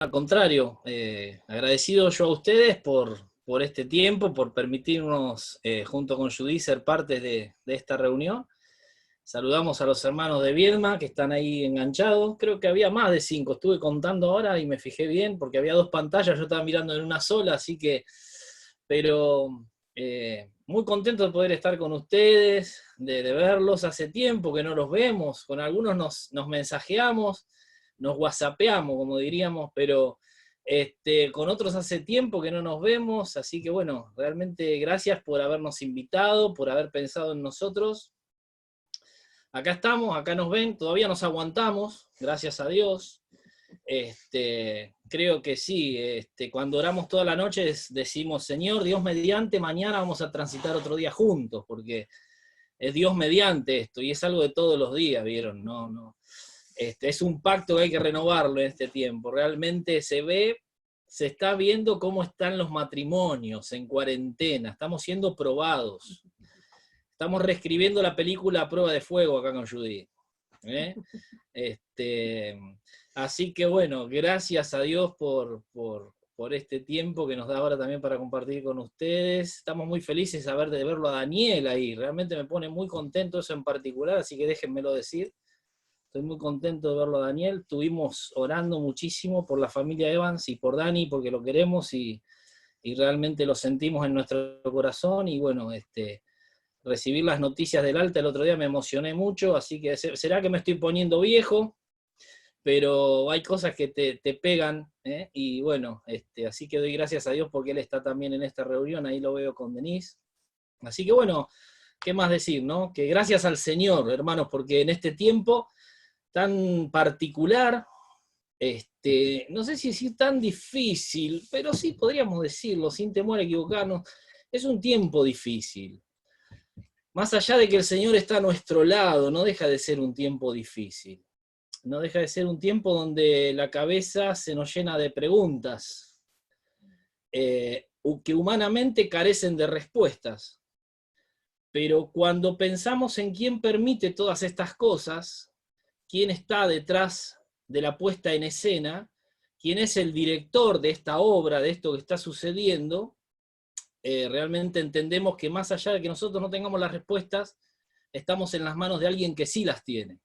Al contrario, agradecido yo a ustedes por este tiempo, por permitirnos, junto con Judith, ser parte de esta reunión. Saludamos a los hermanos de Viedma que están ahí enganchados. Creo que había más de 5, estuve contando ahora y me fijé bien, porque había 2 pantallas, yo estaba mirando en una sola, así que... Pero muy contento de poder estar con ustedes, de verlos. Hace tiempo que no los vemos, con algunos nos mensajeamos, nos whatsappeamos, como diríamos, pero con otros hace tiempo que no nos vemos, así que bueno, realmente gracias por habernos invitado, por haber pensado en nosotros. Acá estamos, acá nos ven, todavía nos aguantamos, gracias a Dios. Creo que sí, cuando oramos toda la noche decimos, Señor, Dios mediante, mañana vamos a transitar otro día juntos, porque es Dios mediante esto, y es algo de todos los días, ¿vieron? No. Es un pacto que hay que renovarlo en este tiempo. Realmente se está viendo cómo están los matrimonios en cuarentena, estamos siendo probados. Estamos reescribiendo la película a prueba de fuego acá con Judy. Así que bueno, gracias a Dios por este tiempo que nos da ahora también para compartir con ustedes. Estamos muy felices de verlo a Daniel ahí. Realmente me pone muy contento eso en particular, así que déjenmelo decir. Estoy muy contento de verlo a Daniel. Estuvimos orando muchísimo por la familia Evans y por Dani, porque lo queremos y realmente lo sentimos en nuestro corazón. Y bueno, recibir las noticias del alta el otro día me emocioné mucho, así que será que me estoy poniendo viejo, pero hay cosas que te pegan, y bueno, así que doy gracias a Dios porque Él está también en esta reunión, ahí lo veo con Denise. Así que bueno, ¿qué más decir, no? Que gracias al Señor, hermanos, porque en este tiempo tan particular, no sé si es tan difícil, pero sí podríamos decirlo, sin temor a equivocarnos, es un tiempo difícil. Más allá de que el Señor está a nuestro lado, no deja de ser un tiempo difícil. No deja de ser un tiempo donde la cabeza se nos llena de preguntas, que humanamente carecen de respuestas. Pero cuando pensamos en quién permite todas estas cosas, quién está detrás de la puesta en escena, quién es el director de esta obra, de esto que está sucediendo, realmente entendemos que más allá de que nosotros no tengamos las respuestas, estamos en las manos de alguien que sí las tiene.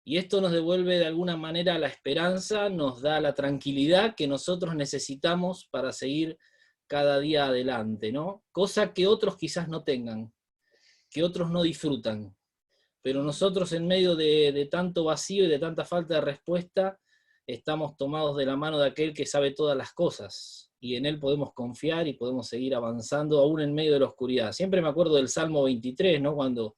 Y esto nos devuelve de alguna manera la esperanza, nos da la tranquilidad que nosotros necesitamos para seguir cada día adelante, ¿no? Cosa que otros quizás no tengan, que otros no disfrutan. Pero nosotros en medio de tanto vacío y de tanta falta de respuesta, estamos tomados de la mano de aquel que sabe todas las cosas, y en él podemos confiar y podemos seguir avanzando aún en medio de la oscuridad. Siempre me acuerdo del Salmo 23, ¿no? Cuando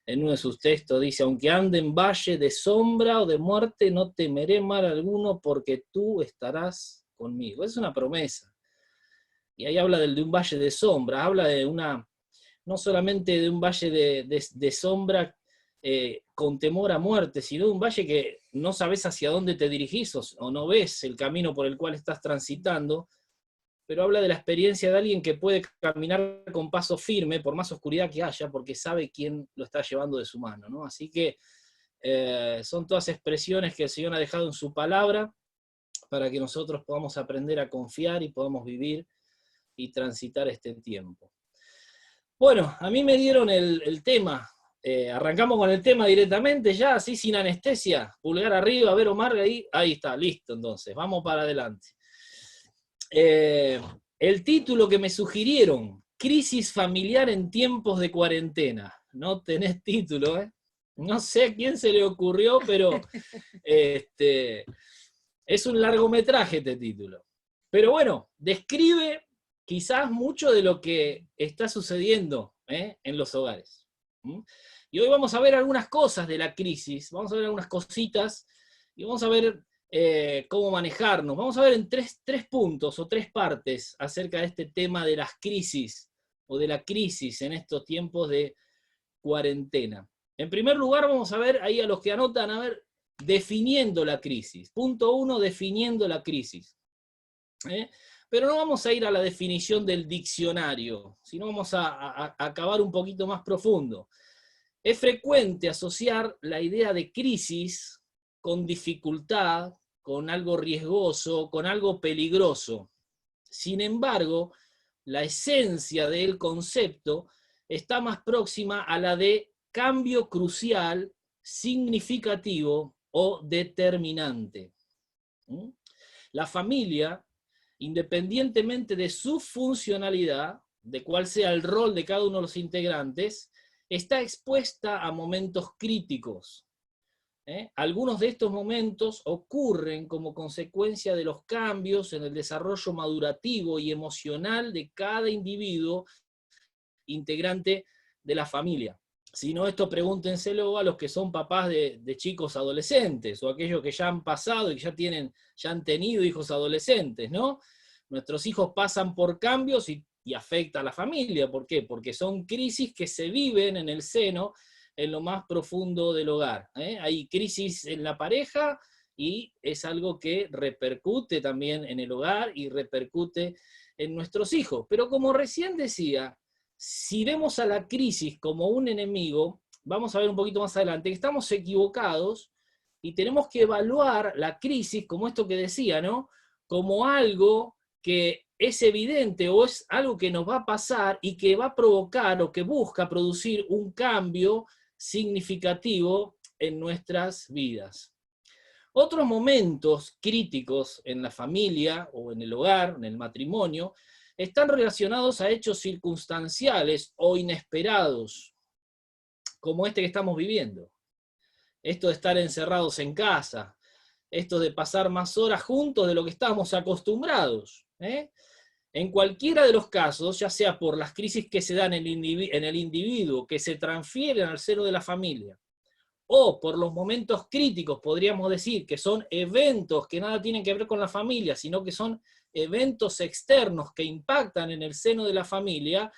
en uno de sus textos dice, aunque ande en valle de sombra o de muerte, no temeré mal alguno porque tú estarás conmigo. Es una promesa. Y ahí habla de un valle de sombra, habla de no solamente de un valle de sombra con temor a muerte, sino de un valle que no sabes hacia dónde te dirigís o no ves el camino por el cual estás transitando, pero habla de la experiencia de alguien que puede caminar con paso firme, por más oscuridad que haya, porque sabe quién lo está llevando de su mano, ¿no? Así que son todas expresiones que el Señor ha dejado en su palabra, para que nosotros podamos aprender a confiar y podamos vivir y transitar este tiempo. Bueno, a mí me dieron el tema, arrancamos con el tema directamente ya, así sin anestesia, pulgar arriba, a ver Omar, ahí está, listo entonces, vamos para adelante. El título que me sugirieron, Crisis familiar en tiempos de cuarentena. No tenés título, ¿eh? No sé a quién se le ocurrió, pero es un largometraje este título. Pero bueno, describe quizás mucho de lo que está sucediendo en los hogares. Y hoy vamos a ver algunas cosas de la crisis, vamos a ver algunas cositas, y vamos a ver cómo manejarnos. Vamos a ver en tres puntos o 3 partes acerca de este tema de las crisis, o de la crisis en estos tiempos de cuarentena. En primer lugar, vamos a ver, ahí a los que anotan, a ver, definiendo la crisis. Punto 1, definiendo la crisis. Pero no vamos a ir a la definición del diccionario, sino vamos a acabar un poquito más profundo. Es frecuente asociar la idea de crisis con dificultad, con algo riesgoso, con algo peligroso. Sin embargo, la esencia del concepto está más próxima a la de cambio crucial, significativo o determinante. La familia, independientemente de su funcionalidad, de cuál sea el rol de cada uno de los integrantes, está expuesta a momentos críticos. Algunos de estos momentos ocurren como consecuencia de los cambios en el desarrollo madurativo y emocional de cada individuo integrante de la familia. Si no, esto pregúntenselo a los que son papás de chicos adolescentes, o aquellos que ya han pasado y ya han tenido hijos adolescentes, ¿no? Nuestros hijos pasan por cambios y afecta a la familia. ¿Por qué? Porque son crisis que se viven en el seno, en lo más profundo del hogar. Hay crisis en la pareja y es algo que repercute también en el hogar y repercute en nuestros hijos. Pero como recién decía, si vemos a la crisis como un enemigo, vamos a ver un poquito más adelante, que estamos equivocados y tenemos que evaluar la crisis como esto que decía, ¿no? Como algo que es evidente o es algo que nos va a pasar y que va a provocar o que busca producir un cambio significativo en nuestras vidas. Otros momentos críticos en la familia o en el hogar, en el matrimonio, están relacionados a hechos circunstanciales o inesperados, como este que estamos viviendo. Esto de estar encerrados en casa, esto de pasar más horas juntos de lo que estábamos acostumbrados. En cualquiera de los casos, ya sea por las crisis que se dan en el individuo, que se transfieren al seno de la familia, o por los momentos críticos, podríamos decir, que son eventos que nada tienen que ver con la familia, sino que son eventos externos que impactan en el seno de la familia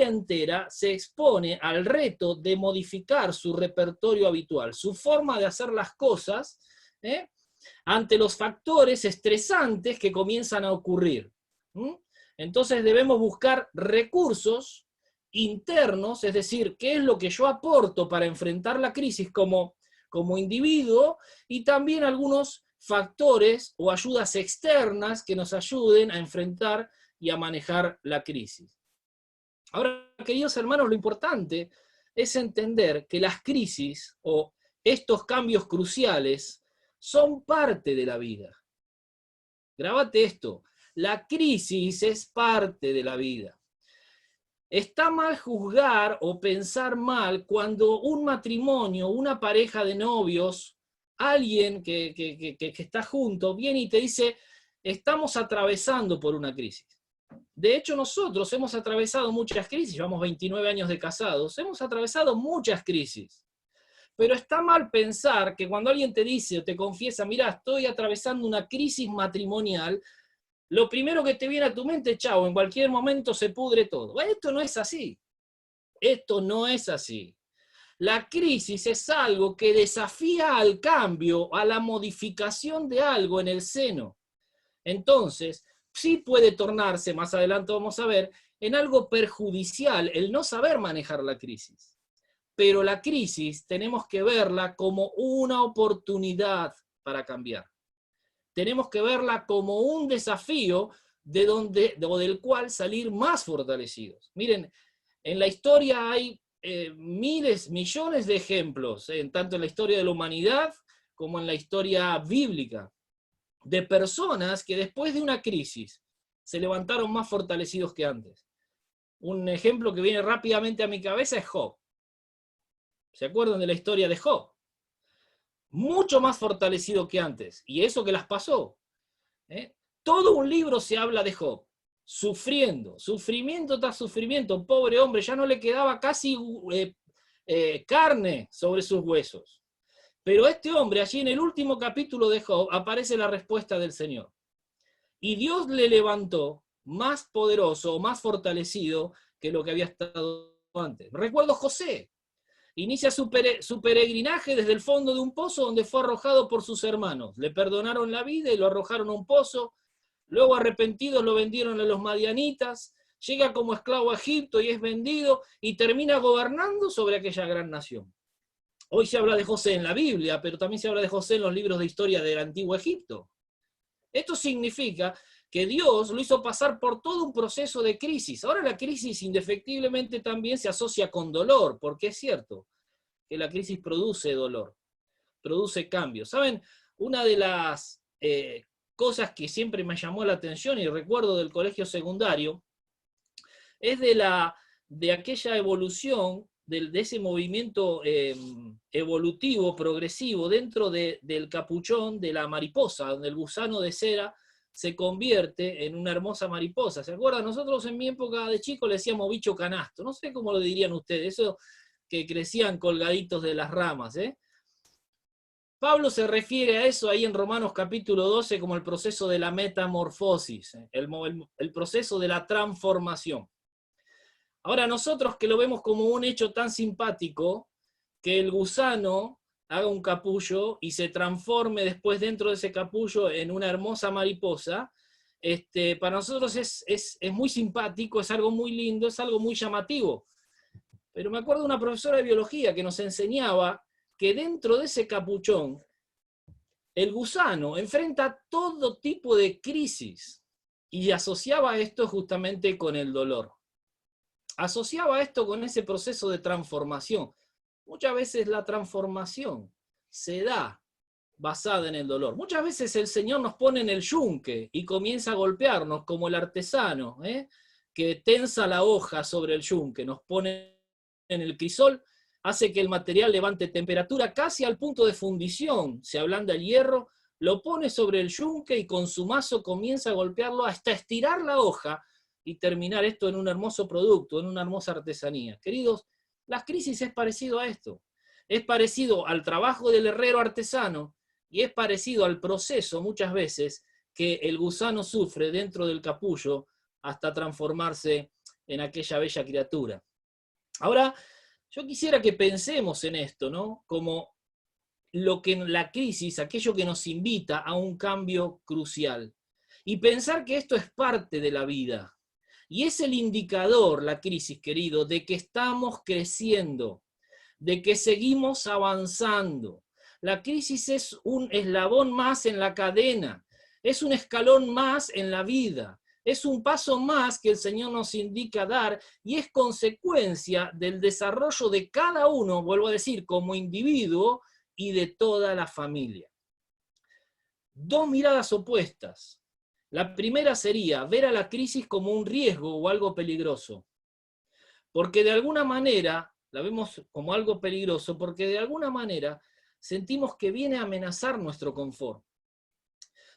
entera se expone al reto de modificar su repertorio habitual, su forma de hacer las cosas, ante los factores estresantes que comienzan a ocurrir. Entonces debemos buscar recursos internos, es decir, qué es lo que yo aporto para enfrentar la crisis como individuo, y también algunos factores o ayudas externas que nos ayuden a enfrentar y a manejar la crisis. Ahora, queridos hermanos, lo importante es entender que las crisis o estos cambios cruciales son parte de la vida. Grábate esto, la crisis es parte de la vida. Está mal juzgar o pensar mal cuando un matrimonio, una pareja de novios, alguien que está junto, viene y te dice, estamos atravesando por una crisis. De hecho, nosotros hemos atravesado muchas crisis, llevamos 29 años de casados, hemos atravesado muchas crisis. Pero está mal pensar que cuando alguien te dice o te confiesa, mira, estoy atravesando una crisis matrimonial, lo primero que te viene a tu mente, chao, en cualquier momento se pudre todo. Esto no es así. Esto no es así. La crisis es algo que desafía al cambio, a la modificación de algo en el seno. Entonces, sí puede tornarse, más adelante vamos a ver, en algo perjudicial el no saber manejar la crisis. Pero la crisis tenemos que verla como una oportunidad para cambiar. Tenemos que verla como un desafío del cual salir más fortalecidos. Miren, en la historia hay miles, millones de ejemplos, tanto en la historia de la humanidad como en la historia bíblica, de personas que después de una crisis se levantaron más fortalecidos que antes. Un ejemplo que viene rápidamente a mi cabeza es Job. ¿Se acuerdan de la historia de Job? Mucho más fortalecido que antes, y eso que las pasó. Todo un libro se habla de Job, sufriendo, sufrimiento tras sufrimiento, pobre hombre, ya no le quedaba casi carne sobre sus huesos. Pero este hombre, allí en el último capítulo de Job, aparece la respuesta del Señor. Y Dios le levantó más poderoso, más fortalecido que lo que había estado antes. Recuerdo José. Inicia su peregrinaje desde el fondo de un pozo donde fue arrojado por sus hermanos. Le perdonaron la vida y lo arrojaron a un pozo. Luego, arrepentidos, lo vendieron a los madianitas. Llega como esclavo a Egipto y es vendido y termina gobernando sobre aquella gran nación. Hoy se habla de José en la Biblia, pero también se habla de José en los libros de historia del Antiguo Egipto. Esto significa que Dios lo hizo pasar por todo un proceso de crisis. Ahora la crisis indefectiblemente también se asocia con dolor, porque es cierto que la crisis produce dolor, produce cambios. ¿Saben? Una de las cosas que siempre me llamó la atención y recuerdo del colegio secundario es de aquella evolución, de ese movimiento evolutivo, progresivo, dentro del capuchón de la mariposa, donde el gusano de cera se convierte en una hermosa mariposa. ¿Se acuerdan? Nosotros en mi época de chico le decíamos bicho canasto. No sé cómo lo dirían ustedes, eso que crecían colgaditos de las ramas, ¿eh? Pablo se refiere a eso ahí en Romanos capítulo 12 como el proceso de la metamorfosis, el proceso de la transformación. Ahora nosotros que lo vemos como un hecho tan simpático, que el gusano haga un capullo y se transforme después dentro de ese capullo en una hermosa mariposa, para nosotros es muy simpático, es algo muy lindo, es algo muy llamativo. Pero me acuerdo de una profesora de biología que nos enseñaba que dentro de ese capuchón, el gusano enfrenta todo tipo de crisis y asociaba esto justamente con el dolor. Asociaba esto con ese proceso de transformación. Muchas veces la transformación se da basada en el dolor. Muchas veces el Señor nos pone en el yunque y comienza a golpearnos como el artesano, que tensa la hoja sobre el yunque, nos pone en el crisol, hace que el material levante temperatura casi al punto de fundición, se ablanda el hierro, lo pone sobre el yunque y con su mazo comienza a golpearlo hasta estirar la hoja y terminar esto en un hermoso producto, en una hermosa artesanía. Queridos, las crisis es parecido a esto. Es parecido al trabajo del herrero artesano y es parecido al proceso muchas veces que el gusano sufre dentro del capullo hasta transformarse en aquella bella criatura. Ahora, yo quisiera que pensemos en esto, ¿no? Como lo que la crisis, aquello que nos invita a un cambio crucial. Y pensar que esto es parte de la vida. Y es el indicador, la crisis, querido, de que estamos creciendo, de que seguimos avanzando. La crisis es un eslabón más en la cadena, es un escalón más en la vida, es un paso más que el Señor nos indica dar y es consecuencia del desarrollo de cada uno, vuelvo a decir, como individuo y de toda la familia. Dos miradas opuestas. La primera sería ver a la crisis como un riesgo o algo peligroso, porque de alguna manera la vemos como algo peligroso, porque de alguna manera sentimos que viene a amenazar nuestro confort.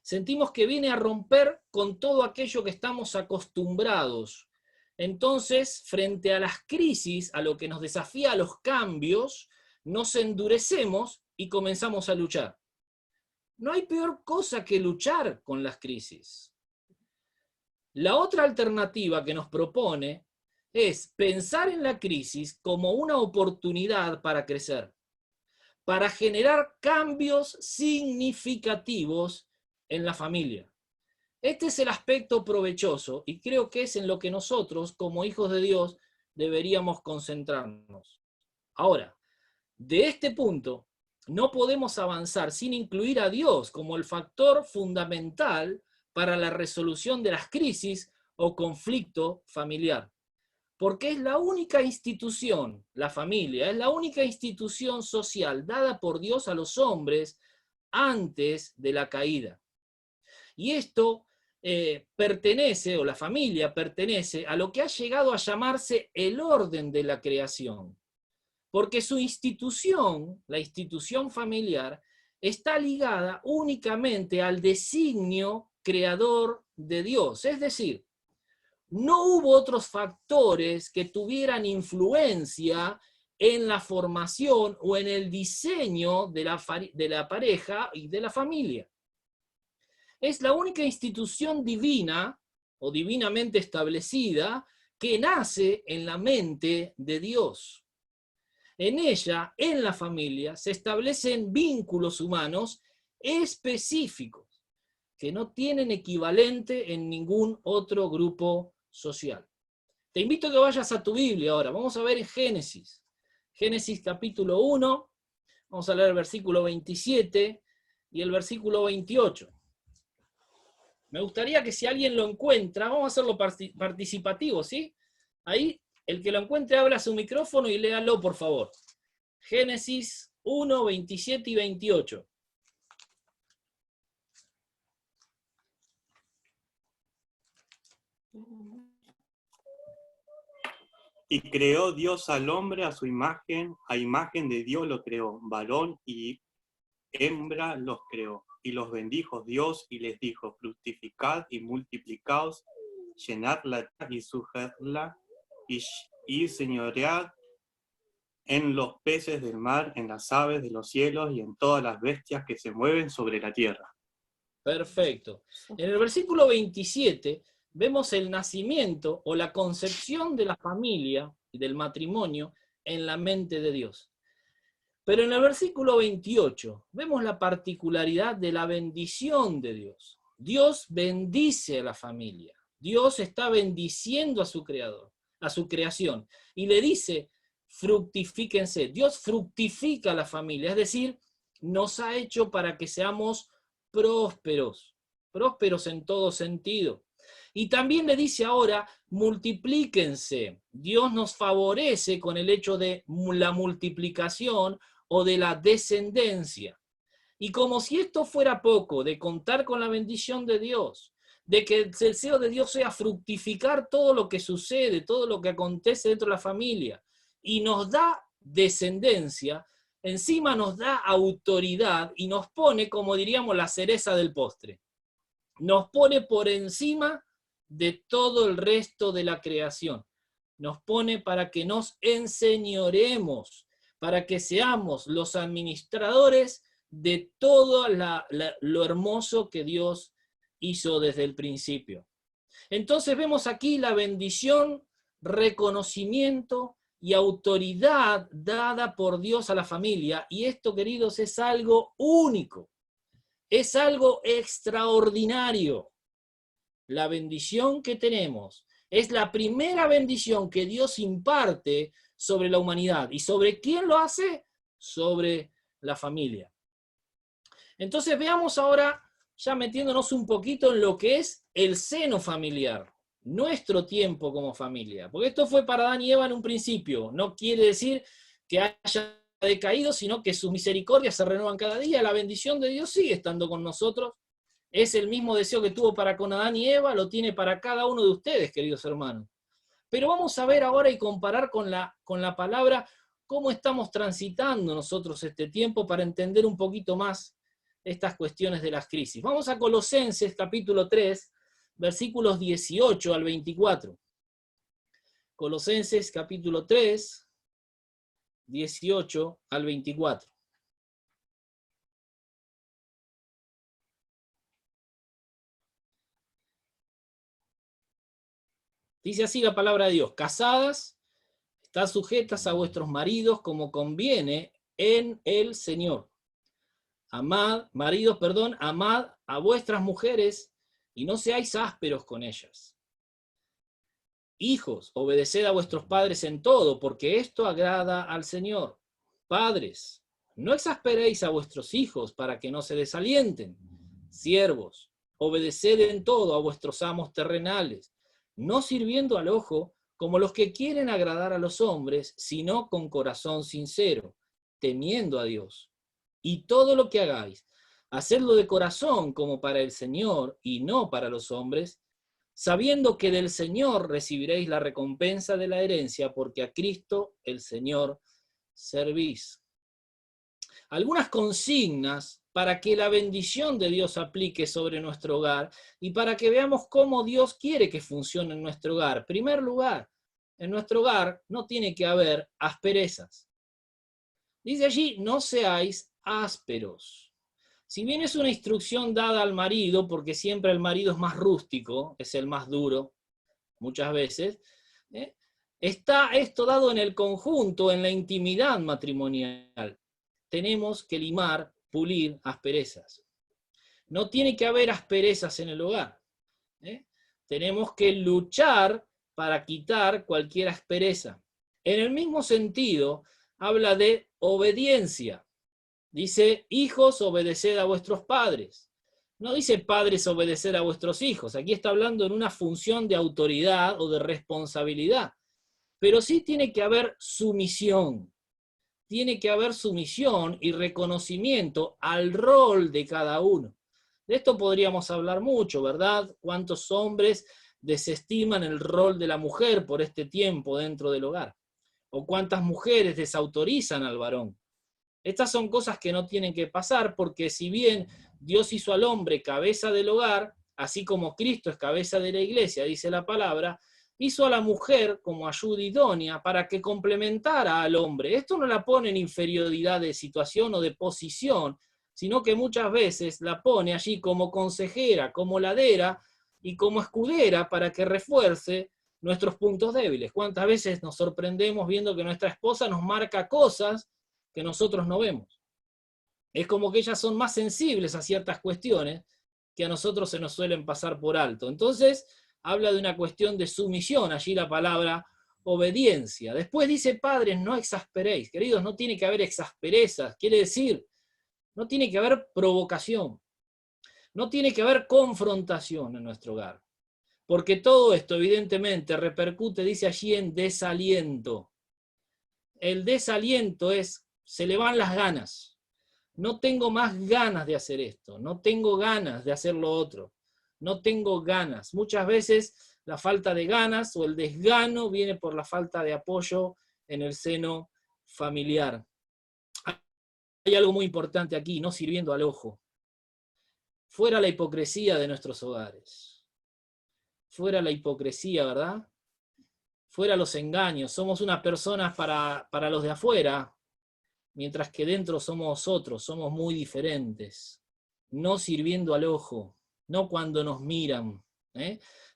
Sentimos que viene a romper con todo aquello que estamos acostumbrados. Entonces, frente a las crisis, a lo que nos desafía a los cambios, nos endurecemos y comenzamos a luchar. No hay peor cosa que luchar con las crisis. La otra alternativa que nos propone es pensar en la crisis como una oportunidad para crecer, para generar cambios significativos en la familia. Este es el aspecto provechoso y creo que es en lo que nosotros, como hijos de Dios, deberíamos concentrarnos. Ahora, de este punto, no podemos avanzar sin incluir a Dios como el factor fundamental para la resolución de las crisis o conflicto familiar. Porque es la única institución, la familia, es la única institución social dada por Dios a los hombres antes de la caída. Y esto pertenece, o la familia pertenece, a lo que ha llegado a llamarse el orden de la creación. Porque su institución, la institución familiar, está ligada únicamente al designio creador de Dios. Es decir, no hubo otros factores que tuvieran influencia en la formación o en el diseño de la pareja y de la familia. Es la única institución divina o divinamente establecida que nace en la mente de Dios. En ella, en la familia, se establecen vínculos humanos específicos que no tienen equivalente en ningún otro grupo social. Te invito a que vayas a tu Biblia ahora. Vamos a ver en Génesis. Génesis capítulo 1. Vamos a leer el versículo 27 y el versículo 28. Me gustaría que si alguien lo encuentra, vamos a hacerlo participativo, ¿sí? Ahí, el que lo encuentre, abra su micrófono y léalo, por favor. Génesis 1, 27 y 28. Y creó Dios al hombre a su imagen, a imagen de Dios lo creó, varón y hembra los creó. Y los bendijo Dios y les dijo, fructificad y multiplicaos, llenad la tierra y sujetadla, y señoread en los peces del mar, en las aves de los cielos y en todas las bestias que se mueven sobre la tierra. Perfecto. En el versículo 27 vemos el nacimiento o la concepción de la familia y del matrimonio en la mente de Dios. Pero en el versículo 28 vemos la particularidad de la bendición de Dios. Dios bendice a la familia. Dios está bendiciendo a su creador, a su creación. Y le dice, fructifíquense. Dios fructifica a la familia. Es decir, nos ha hecho para que seamos prósperos. Prósperos en todo sentido. Y también le dice ahora, multiplíquense. Dios nos favorece con el hecho de la multiplicación o de la descendencia. Y como si esto fuera poco, de contar con la bendición de Dios, de que el deseo de Dios sea fructificar todo lo que sucede, todo lo que acontece dentro de la familia, y nos da descendencia, encima nos da autoridad y nos pone, como diríamos, la cereza del postre. Nos pone por encima de todo el resto de la creación. Nos pone para que nos enseñoremos, para que seamos los administradores de todo lo hermoso que Dios hizo desde el principio. Entonces vemos aquí la bendición, reconocimiento y autoridad dada por Dios a la familia. Y esto, queridos, es algo único. Es algo extraordinario. La bendición que tenemos es la primera bendición que Dios imparte sobre la humanidad. ¿Y sobre quién lo hace? Sobre la familia. Entonces veamos ahora, ya metiéndonos un poquito en lo que es el seno familiar, nuestro tiempo como familia. Porque esto fue para Adán y Eva en un principio. No quiere decir que haya decaído, sino que sus misericordias se renuevan cada día. La bendición de Dios sigue estando con nosotros. Es el mismo deseo que tuvo para con Adán y Eva, lo tiene para cada uno de ustedes, queridos hermanos. Pero vamos a ver ahora y comparar con la palabra cómo estamos transitando nosotros este tiempo para entender un poquito más estas cuestiones de las crisis. Vamos a Colosenses capítulo 3, versículos 18 al 24. Colosenses capítulo 3, 18 al 24. Dice así la palabra de Dios: casadas, estad sujetas a vuestros maridos como conviene en el Señor. Amad, maridos, amad a vuestras mujeres y no seáis ásperos con ellas. Hijos, obedeced a vuestros padres en todo, porque esto agrada al Señor. Padres, no exasperéis a vuestros hijos para que no se desalienten. Siervos, obedeced en todo a vuestros amos terrenales, no sirviendo al ojo como los que quieren agradar a los hombres, sino con corazón sincero, temiendo a Dios. Y todo lo que hagáis, hacedlo de corazón como para el Señor y no para los hombres, sabiendo que del Señor recibiréis la recompensa de la herencia, porque a Cristo el Señor servís. Algunas consignas para que la bendición de Dios aplique sobre nuestro hogar y para que veamos cómo Dios quiere que funcione en nuestro hogar. En primer lugar, en nuestro hogar no tiene que haber asperezas. Dice allí, no seáis ásperos. Si bien es una instrucción dada al marido, porque siempre el marido es más rústico, es el más duro, muchas veces, está esto dado en el conjunto, en la intimidad matrimonial. Tenemos que limar, pulir asperezas. No tiene que haber asperezas en el hogar. Tenemos que luchar para quitar cualquier aspereza. En el mismo sentido, habla de obediencia. Dice, hijos, obedeced a vuestros padres. No dice padres, obedeced a vuestros hijos. Aquí está hablando en una función de autoridad o de responsabilidad. Pero sí tiene que haber sumisión. Tiene que haber sumisión y reconocimiento al rol de cada uno. De esto podríamos hablar mucho, ¿verdad? ¿Cuántos hombres desestiman el rol de la mujer por este tiempo dentro del hogar? ¿O cuántas mujeres desautorizan al varón? Estas son cosas que no tienen que pasar, porque si bien Dios hizo al hombre cabeza del hogar, así como Cristo es cabeza de la iglesia, dice la palabra, hizo a la mujer como ayuda idónea para que complementara al hombre. Esto no la pone en inferioridad de situación o de posición, sino que muchas veces la pone allí como consejera, como ladera y como escudera para que refuerce nuestros puntos débiles. ¿Cuántas veces nos sorprendemos viendo que nuestra esposa nos marca cosas que nosotros no vemos? Es como que ellas son más sensibles a ciertas cuestiones que a nosotros se nos suelen pasar por alto. Entonces, habla de una cuestión de sumisión, allí la palabra obediencia. Después dice, padres, no exasperéis. Queridos, no tiene que haber exasperezas, quiere decir, no tiene que haber provocación, no tiene que haber confrontación en nuestro hogar. Porque todo esto, evidentemente, repercute, dice allí, en desaliento. El desaliento es, se le van las ganas. No tengo más ganas de hacer esto, no tengo ganas de hacer lo otro, no tengo ganas. Muchas veces la falta de ganas o el desgano viene por la falta de apoyo en el seno familiar. Hay algo muy importante aquí, no sirviendo al ojo. Fuera la hipocresía de nuestros hogares. Fuera la hipocresía, ¿verdad? Fuera los engaños. Somos unas personas para los de afuera, mientras que dentro somos otros, somos muy diferentes, no sirviendo al ojo, no cuando nos miran.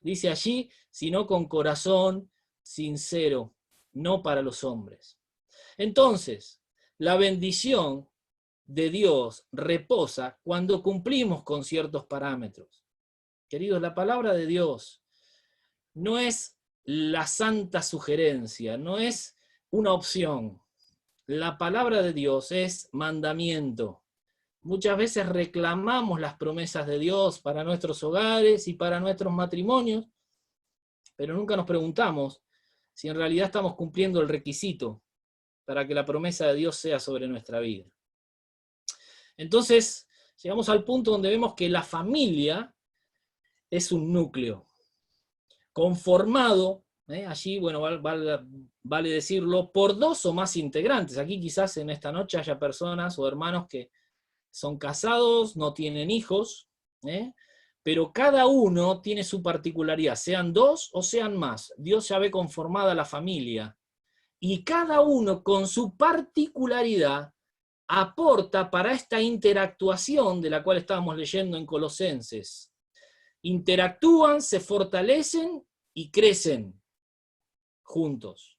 Dice allí, sino con corazón sincero, no para los hombres. Entonces, la bendición de Dios reposa cuando cumplimos con ciertos parámetros. Queridos, la palabra de Dios no es la santa sugerencia, no es una opción. La palabra de Dios es mandamiento. Muchas veces reclamamos las promesas de Dios para nuestros hogares y para nuestros matrimonios, pero nunca nos preguntamos si en realidad estamos cumpliendo el requisito para que la promesa de Dios sea sobre nuestra vida. Entonces, llegamos al punto donde vemos que la familia es un núcleo conformado, allí, bueno, vale decirlo, por dos o más integrantes. Aquí quizás en esta noche haya personas o hermanos que son casados, no tienen hijos, pero cada uno tiene su particularidad, sean dos o sean más. Dios ya ve conformada la familia, y cada uno con su particularidad aporta para esta interactuación de la cual estábamos leyendo en Colosenses. Interactúan, se fortalecen y crecen juntos.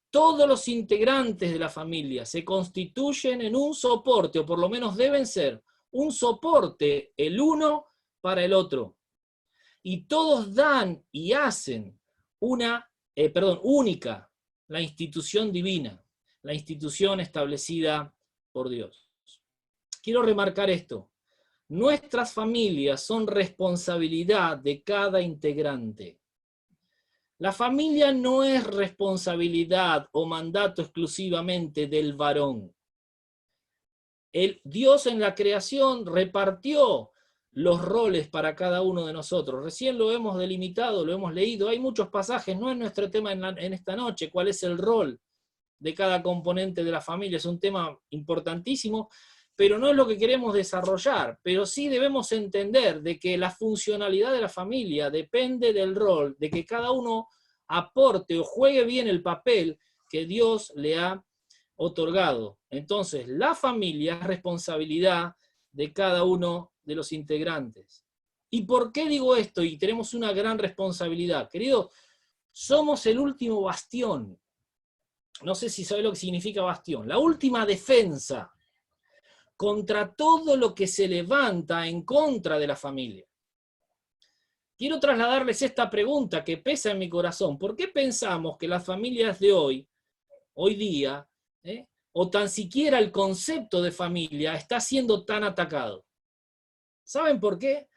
Todos los integrantes de la familia se constituyen en un soporte, o por lo menos deben ser un soporte el uno para el otro. Y todos dan y hacen única la institución divina, la institución establecida por Dios. Quiero remarcar esto. Nuestras familias son responsabilidad de cada integrante. La familia no es responsabilidad o mandato exclusivamente del varón. Dios en la creación repartió los roles para cada uno de nosotros. Recién lo hemos delimitado, lo hemos leído. Hay muchos pasajes, no es nuestro tema en esta noche, cuál es el rol de cada componente de la familia. Es un tema importantísimo, pero no es lo que queremos desarrollar. Pero sí debemos entender de que la funcionalidad de la familia depende del rol, de que cada uno aporte o juegue bien el papel que Dios le ha otorgado. Entonces, la familia es responsabilidad de cada uno de los integrantes. ¿Y por qué digo esto? Y tenemos una gran responsabilidad. Queridos, somos el último bastión. No sé si sabe lo que significa bastión. La última defensa contra todo lo que se levanta en contra de la familia. Quiero trasladarles esta pregunta que pesa en mi corazón. ¿Por qué pensamos que las familias de hoy día, o tan siquiera el concepto de familia está siendo tan atacado. ¿Saben por qué?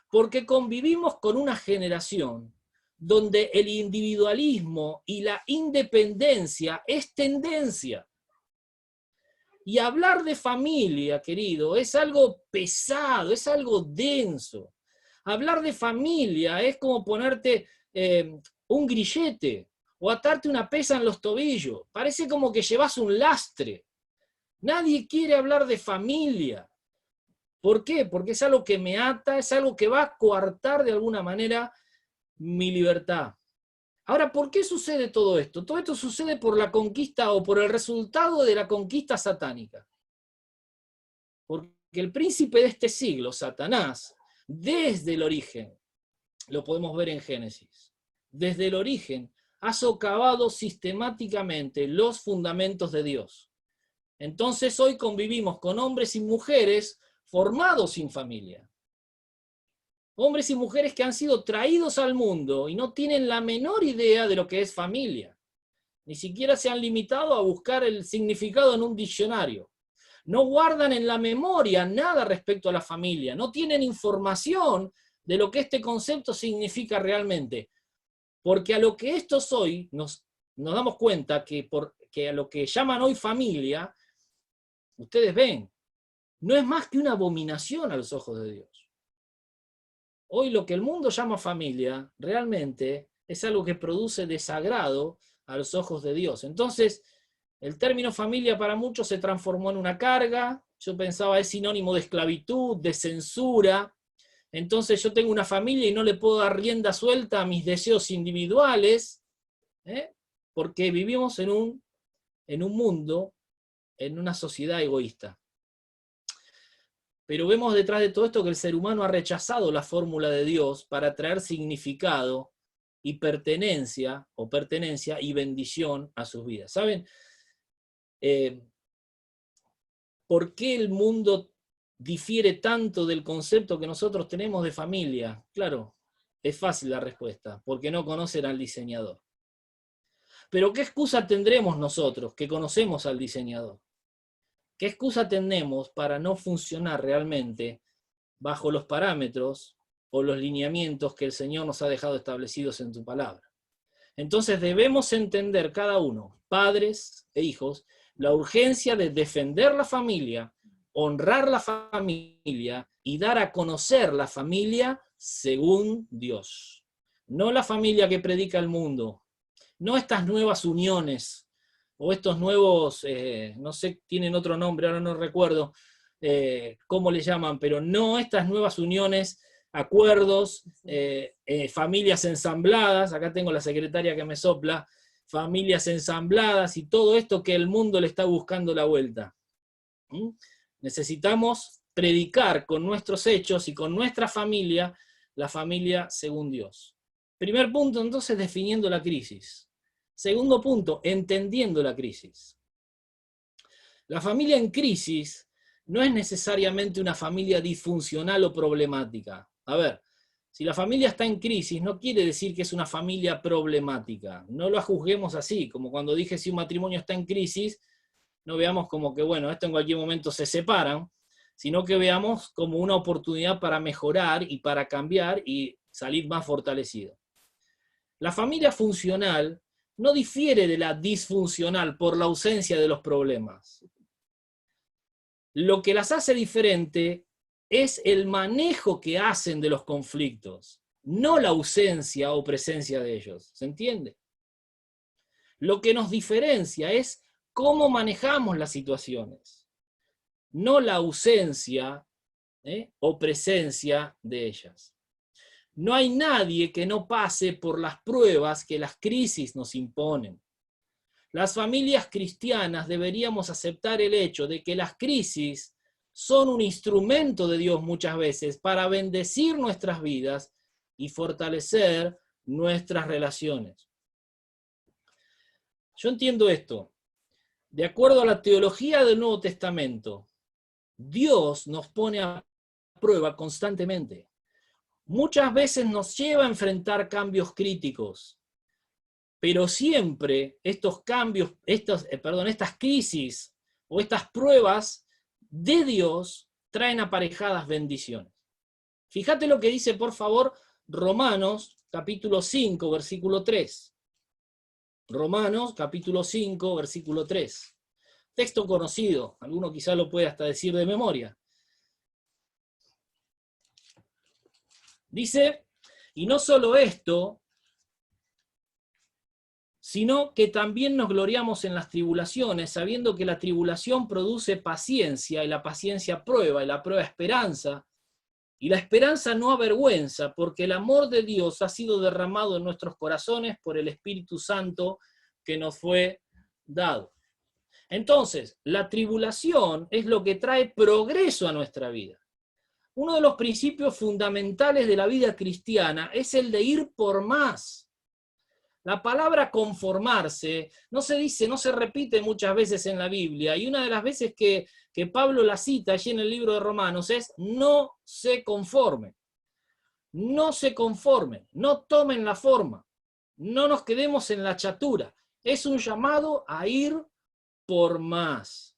Porque convivimos con una generación donde el individualismo y la independencia es tendencia. Y hablar de familia, querido, es algo pesado, es algo denso. Hablar de familia es como ponerte un grillete o atarte una pesa en los tobillos. Parece como que llevas un lastre. Nadie quiere hablar de familia. ¿Por qué? Porque es algo que me ata, es algo que va a coartar de alguna manera mi libertad. Ahora, ¿por qué sucede todo esto? Todo esto sucede por la conquista o por el resultado de la conquista satánica. Porque el príncipe de este siglo, Satanás, desde el origen, lo podemos ver en Génesis, desde el origen ha socavado sistemáticamente los fundamentos de Dios. Entonces hoy convivimos con hombres y mujeres formados sin familia. Hombres y mujeres que han sido traídos al mundo y no tienen la menor idea de lo que es familia. Ni siquiera se han limitado a buscar el significado en un diccionario. No guardan en la memoria nada respecto a la familia. No tienen información de lo que este concepto significa realmente. Porque a lo que esto es hoy, nos damos cuenta que a lo que llaman hoy familia, ustedes ven, no es más que una abominación a los ojos de Dios. Hoy lo que el mundo llama familia realmente es algo que produce desagrado a los ojos de Dios. Entonces, el término familia para muchos se transformó en una carga. Yo pensaba es sinónimo de esclavitud, de censura. Entonces yo tengo una familia y no le puedo dar rienda suelta a mis deseos individuales, porque vivimos en un mundo, en una sociedad egoísta. Pero vemos detrás de todo esto que el ser humano ha rechazado la fórmula de Dios para traer significado y pertenencia y bendición a sus vidas. ¿Saben? ¿Por qué el mundo difiere tanto del concepto que nosotros tenemos de familia? Claro, es fácil la respuesta, porque no conocen al diseñador. Pero ¿qué excusa tendremos nosotros que conocemos al diseñador? ¿Qué excusa tenemos para no funcionar realmente bajo los parámetros o los lineamientos que el Señor nos ha dejado establecidos en su palabra? Entonces debemos entender cada uno, padres e hijos, la urgencia de defender la familia, honrar la familia y dar a conocer la familia según Dios. No la familia que predica el mundo, no estas nuevas uniones o estos nuevos, no sé, tienen otro nombre, ahora no recuerdo cómo le llaman, pero no estas nuevas uniones, acuerdos, familias ensambladas, acá tengo la secretaria que me sopla, familias ensambladas y todo esto que el mundo le está buscando la vuelta. Necesitamos predicar con nuestros hechos y con nuestra familia, la familia según Dios. Primer punto, entonces, definiendo la crisis. Segundo punto, entendiendo la crisis. La familia en crisis no es necesariamente una familia disfuncional o problemática. A ver, si la familia está en crisis, no quiere decir que es una familia problemática. No lo juzguemos así, como cuando dije si un matrimonio está en crisis, no veamos como que, bueno, esto en cualquier momento se separan, sino que veamos como una oportunidad para mejorar y para cambiar y salir más fortalecido. La familia funcional no difiere de la disfuncional por la ausencia de los problemas. Lo que las hace diferente es el manejo que hacen de los conflictos, no la ausencia o presencia de ellos. ¿Se entiende? Lo que nos diferencia es cómo manejamos las situaciones, no la ausencia o presencia de ellas. No hay nadie que no pase por las pruebas que las crisis nos imponen. Las familias cristianas deberíamos aceptar el hecho de que las crisis son un instrumento de Dios muchas veces para bendecir nuestras vidas y fortalecer nuestras relaciones. Yo entiendo esto. De acuerdo a la teología del Nuevo Testamento, Dios nos pone a prueba constantemente. Muchas veces nos lleva a enfrentar cambios críticos, pero siempre estos cambios, estas crisis o estas pruebas de Dios traen aparejadas bendiciones. Fíjate lo que dice, por favor, Romanos capítulo 5, versículo 3. Romanos capítulo 5, versículo 3. Texto conocido, alguno quizá lo puede hasta decir de memoria. Dice, y no solo esto, sino que también nos gloriamos en las tribulaciones, sabiendo que la tribulación produce paciencia, y la paciencia prueba, y la prueba esperanza, y la esperanza no avergüenza, porque el amor de Dios ha sido derramado en nuestros corazones por el Espíritu Santo que nos fue dado. Entonces, la tribulación es lo que trae progreso a nuestra vida. Uno de los principios fundamentales de la vida cristiana es el de ir por más. La palabra conformarse no se dice, no se repite muchas veces en la Biblia, y una de las veces que Pablo la cita allí en el libro de Romanos es: no se conformen, no se conformen, no tomen la forma, no nos quedemos en la chatura. Es un llamado a ir por más.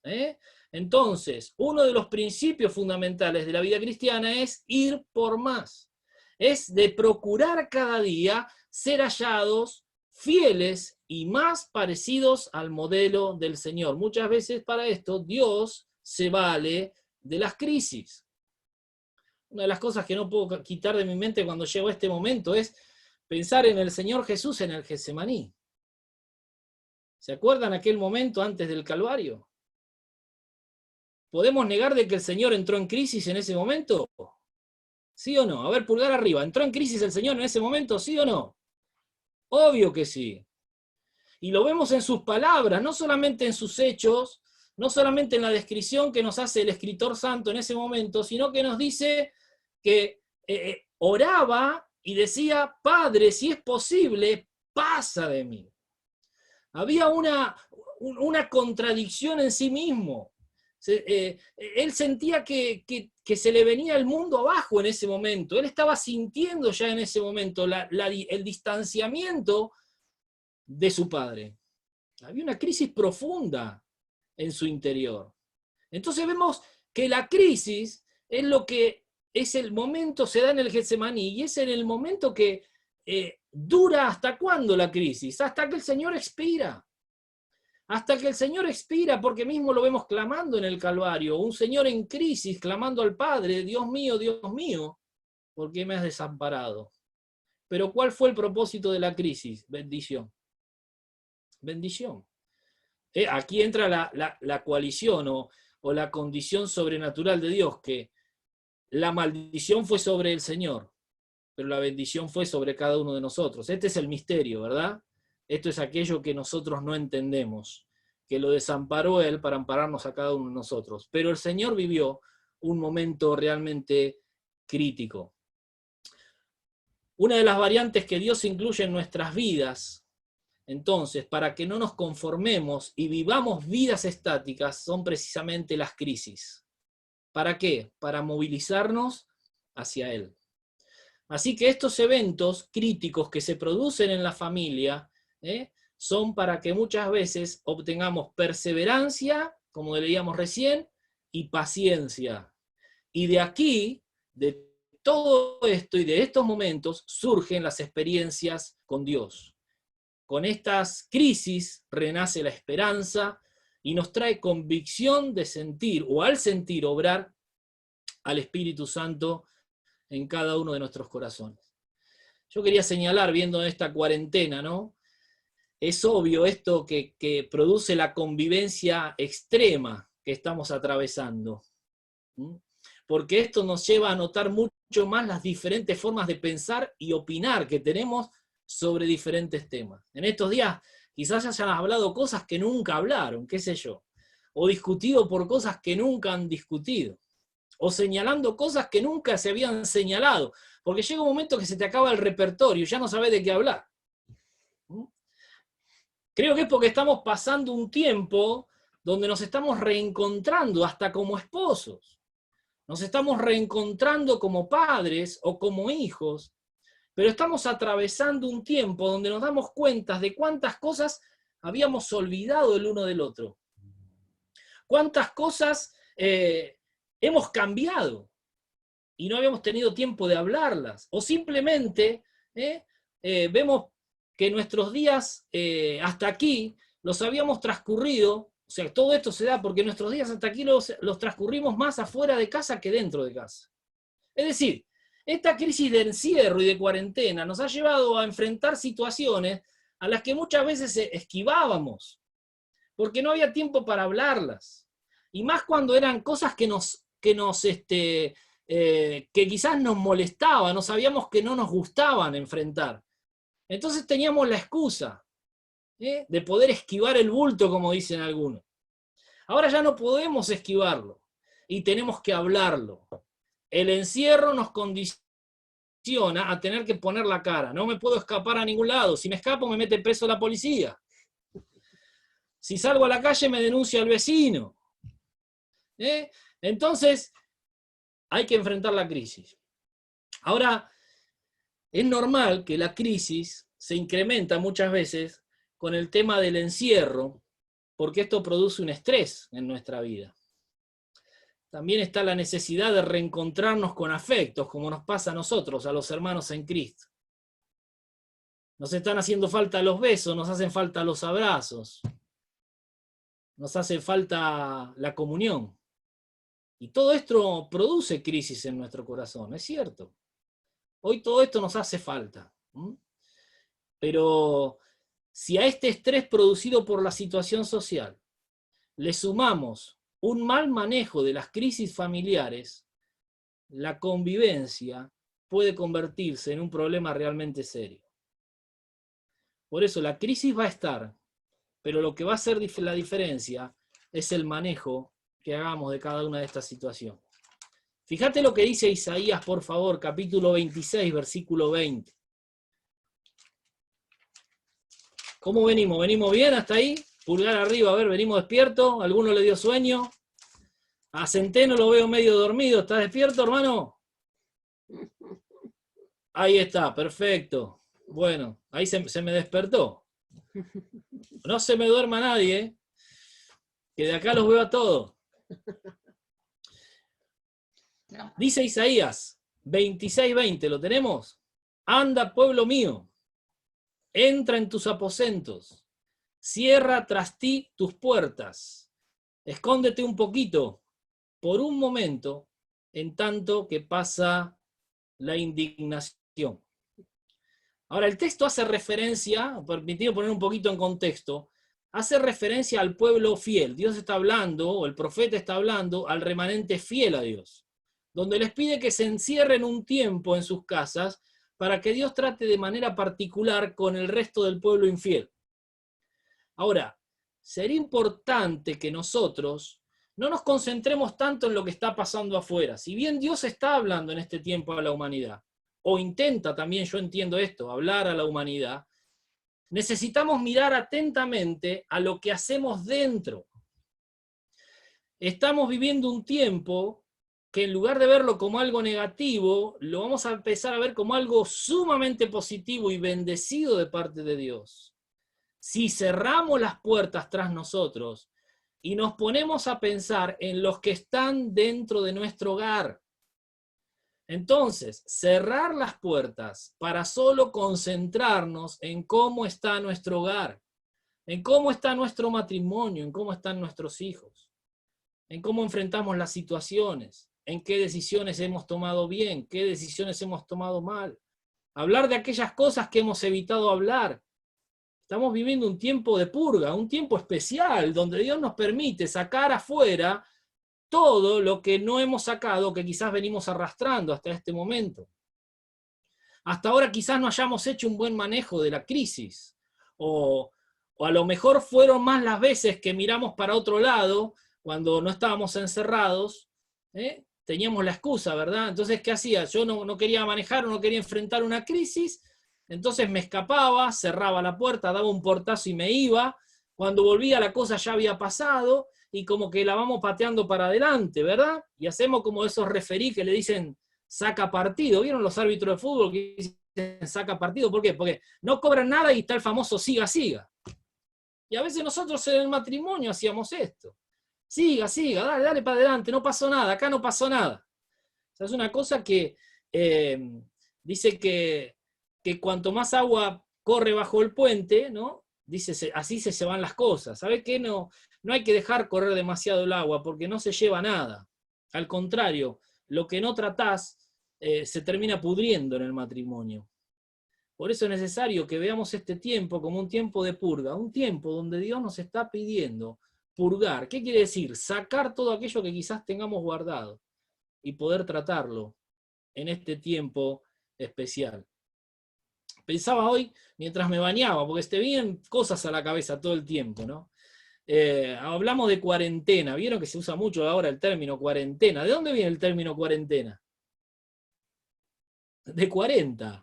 Entonces, uno de los principios fundamentales de la vida cristiana es ir por más. Es de procurar cada día ser hallados fieles y más parecidos al modelo del Señor. Muchas veces para esto Dios se vale de las crisis. Una de las cosas que no puedo quitar de mi mente cuando llego a este momento es pensar en el Señor Jesús en el Getsemaní. ¿Se acuerdan aquel momento antes del Calvario? ¿Podemos negar de que el Señor entró en crisis en ese momento? ¿Sí o no? A ver, pulgar arriba. ¿Entró en crisis el Señor en ese momento? ¿Sí o no? Obvio que sí. Y lo vemos en sus palabras, no solamente en sus hechos, no solamente en la descripción que nos hace el escritor santo en ese momento, sino que nos dice que oraba y decía: Padre, si es posible, pasa de mí. Había una contradicción en sí mismo. Él sentía que se le venía el mundo abajo en ese momento. Él estaba sintiendo ya en ese momento el distanciamiento de su padre. Había una crisis profunda en su interior. Entonces vemos que la crisis es lo que es el momento, se da en el Getsemaní, y es en el momento que dura. ¿Hasta cuándo la crisis? Hasta que el Señor expira. Hasta que el Señor expira, porque mismo lo vemos clamando en el Calvario, un Señor en crisis, clamando al Padre: Dios mío, ¿por qué me has desamparado? Pero ¿cuál fue el propósito de la crisis? Bendición. Bendición. Aquí entra la coalición o la condición sobrenatural de Dios, que la maldición fue sobre el Señor, pero la bendición fue sobre cada uno de nosotros. Este es el misterio, ¿verdad? Esto es aquello que nosotros no entendemos, que lo desamparó Él para ampararnos a cada uno de nosotros. Pero el Señor vivió un momento realmente crítico. Una de las variantes que Dios incluye en nuestras vidas, entonces, para que no nos conformemos y vivamos vidas estáticas, son precisamente las crisis. ¿Para qué? Para movilizarnos hacia Él. Así que estos eventos críticos que se producen en la familia son para que muchas veces obtengamos perseverancia, como leíamos recién, y paciencia. Y de aquí, de todo esto y de estos momentos, surgen las experiencias con Dios. Con estas crisis renace la esperanza y nos trae convicción de sentir, o al sentir obrar al Espíritu Santo en cada uno de nuestros corazones. Yo quería señalar, viendo esta cuarentena, ¿no? Es obvio esto que produce la convivencia extrema que estamos atravesando. Porque esto nos lleva a notar mucho más las diferentes formas de pensar y opinar que tenemos sobre diferentes temas. En estos días quizás hayan hablado cosas que nunca hablaron, qué sé yo, o discutido por cosas que nunca han discutido, o señalando cosas que nunca se habían señalado, porque llega un momento que se te acaba el repertorio, ya no sabes de qué hablar. Creo que es porque estamos pasando un tiempo donde nos estamos reencontrando hasta como esposos, nos estamos reencontrando como padres o como hijos, pero estamos atravesando un tiempo donde nos damos cuenta de cuántas cosas habíamos olvidado el uno del otro. ¿Cuántas cosas hemos cambiado y no habíamos tenido tiempo de hablarlas? O simplemente vemos que nuestros días hasta aquí los habíamos transcurrido, o sea, todo esto se da porque nuestros días hasta aquí los transcurrimos más afuera de casa que dentro de casa. Es decir, esta crisis de encierro y de cuarentena nos ha llevado a enfrentar situaciones a las que muchas veces esquivábamos, porque no había tiempo para hablarlas. Y más cuando eran cosas que quizás nos molestaban, no sabíamos que no nos gustaban enfrentar. Entonces teníamos la excusa de poder esquivar el bulto, como dicen algunos. Ahora ya no podemos esquivarlo y tenemos que hablarlo. El encierro nos condiciona a tener que poner la cara. No me puedo escapar a ningún lado. Si me escapo me mete preso la policía. Si salgo a la calle me denuncia el vecino. Entonces hay que enfrentar la crisis. Ahora, es normal que la crisis se incrementa muchas veces con el tema del encierro, porque esto produce un estrés en nuestra vida. También está la necesidad de reencontrarnos con afectos, como nos pasa a nosotros, a los hermanos en Cristo. Nos están haciendo falta los besos, nos hacen falta los abrazos, nos hace falta la comunión. Y todo esto produce crisis en nuestro corazón, es cierto. Hoy todo esto nos hace falta. Pero si a este estrés producido por la situación social le sumamos un mal manejo de las crisis familiares, la convivencia puede convertirse en un problema realmente serio. Por eso la crisis va a estar, pero lo que va a hacer la diferencia es el manejo que hagamos de cada una de estas situaciones. Fíjate lo que dice Isaías, por favor, capítulo 26, versículo 20. ¿Cómo venimos? ¿Venimos bien hasta ahí? Pulgar arriba, a ver, ¿venimos despiertos? ¿Alguno le dio sueño? A Centeno lo veo medio dormido. ¿Estás despierto, hermano? Ahí está, perfecto. Bueno, ahí se me despertó. No se me duerma nadie, que de acá los veo a todos. Dice Isaías 26:20, ¿lo tenemos? Anda, pueblo mío, entra en tus aposentos, cierra tras ti tus puertas, escóndete un poquito, por un momento, en tanto que pasa la indignación. Ahora, el texto hace referencia, permitido poner un poquito en contexto, hace referencia al pueblo fiel. Dios está hablando, o el profeta está hablando, al remanente fiel a Dios, donde les pide que se encierren un tiempo en sus casas para que Dios trate de manera particular con el resto del pueblo infiel. Ahora, sería importante que nosotros no nos concentremos tanto en lo que está pasando afuera. Si bien Dios está hablando en este tiempo a la humanidad, o intenta también, yo entiendo esto, hablar a la humanidad, necesitamos mirar atentamente a lo que hacemos dentro. Estamos viviendo un tiempo que en lugar de verlo como algo negativo, lo vamos a empezar a ver como algo sumamente positivo y bendecido de parte de Dios. Si cerramos las puertas tras nosotros y nos ponemos a pensar en los que están dentro de nuestro hogar, entonces, cerrar las puertas para solo concentrarnos en cómo está nuestro hogar, en cómo está nuestro matrimonio, en cómo están nuestros hijos, en cómo enfrentamos las situaciones, en qué decisiones hemos tomado bien, qué decisiones hemos tomado mal. Hablar de aquellas cosas que hemos evitado hablar. Estamos viviendo un tiempo de purga, un tiempo especial, donde Dios nos permite sacar afuera todo lo que no hemos sacado, que quizás venimos arrastrando hasta este momento. Hasta ahora quizás no hayamos hecho un buen manejo de la crisis, o a lo mejor fueron más las veces que miramos para otro lado, cuando no estábamos encerrados, teníamos la excusa, ¿verdad? Entonces, ¿qué hacía? Yo no quería manejar o no quería enfrentar una crisis, entonces me escapaba, cerraba la puerta, daba un portazo y me iba. Cuando volvía la cosa ya había pasado, y como que la vamos pateando para adelante, ¿verdad? Y hacemos como esos referí que le dicen saca partido. ¿Vieron los árbitros de fútbol que dicen saca partido? ¿Por qué? Porque no cobran nada y está el famoso siga, siga. Y a veces nosotros en el matrimonio hacíamos esto. Siga, dale para adelante, no pasó nada, acá no pasó nada. O sea, es una cosa que dice que cuanto más agua corre bajo el puente, ¿no? Dice, así se van las cosas. ¿Sabe qué? No hay que dejar correr demasiado el agua porque no se lleva nada. Al contrario, lo que no tratás se termina pudriendo en el matrimonio. Por eso es necesario que veamos este tiempo como un tiempo de purga, un tiempo donde Dios nos está pidiendo purgar. ¿Qué quiere decir? Sacar todo aquello que quizás tengamos guardado y poder tratarlo en este tiempo especial. Pensaba hoy, mientras me bañaba, porque te vienen cosas a la cabeza todo el tiempo, ¿no? Hablamos de cuarentena, vieron que se usa mucho ahora el término cuarentena. ¿De dónde viene el término cuarentena? De 40.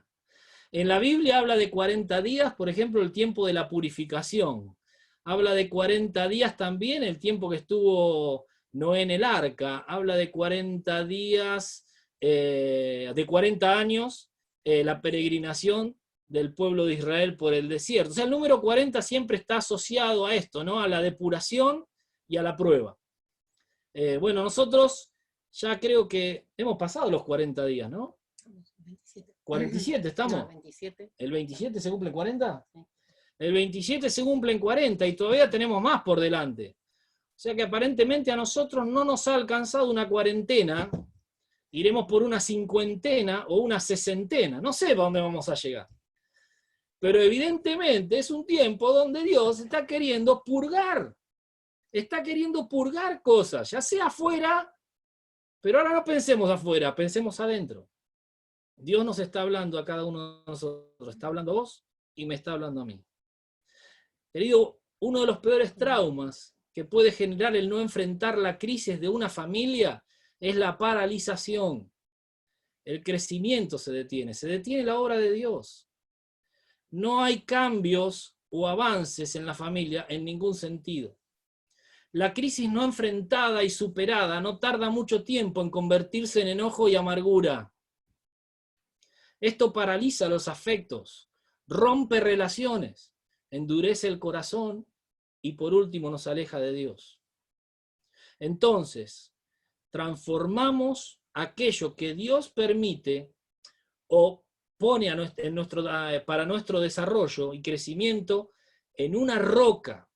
En la Biblia habla de 40 días, por ejemplo, el tiempo de la purificación. Habla de 40 días también el tiempo que estuvo Noé en el arca. Habla de 40 días, de 40 años, la peregrinación del pueblo de Israel por el desierto. O sea, el número 40 siempre está asociado a esto, ¿no? A la depuración y a la prueba. Bueno, nosotros ya creo que hemos pasado los 40 días, ¿no? 47 estamos. No, 27. ¿El 27 se cumple en 40? Sí. El 27 se cumple en 40 y todavía tenemos más por delante. O sea que aparentemente a nosotros no nos ha alcanzado una cuarentena, iremos por una cincuentena o una sesentena, no sé para dónde vamos a llegar. Pero evidentemente es un tiempo donde Dios está queriendo purgar cosas, ya sea afuera, pero ahora no pensemos afuera, pensemos adentro. Dios nos está hablando a cada uno de nosotros, está hablando a vos y me está hablando a mí. Querido, uno de los peores traumas que puede generar el no enfrentar la crisis de una familia es la paralización. El crecimiento se detiene la obra de Dios. No hay cambios o avances en la familia en ningún sentido. La crisis no enfrentada y superada no tarda mucho tiempo en convertirse en enojo y amargura. Esto paraliza los afectos, rompe relaciones, endurece el corazón y por último nos aleja de Dios. Entonces, transformamos aquello que Dios permite o pone para nuestro desarrollo y crecimiento en una roca.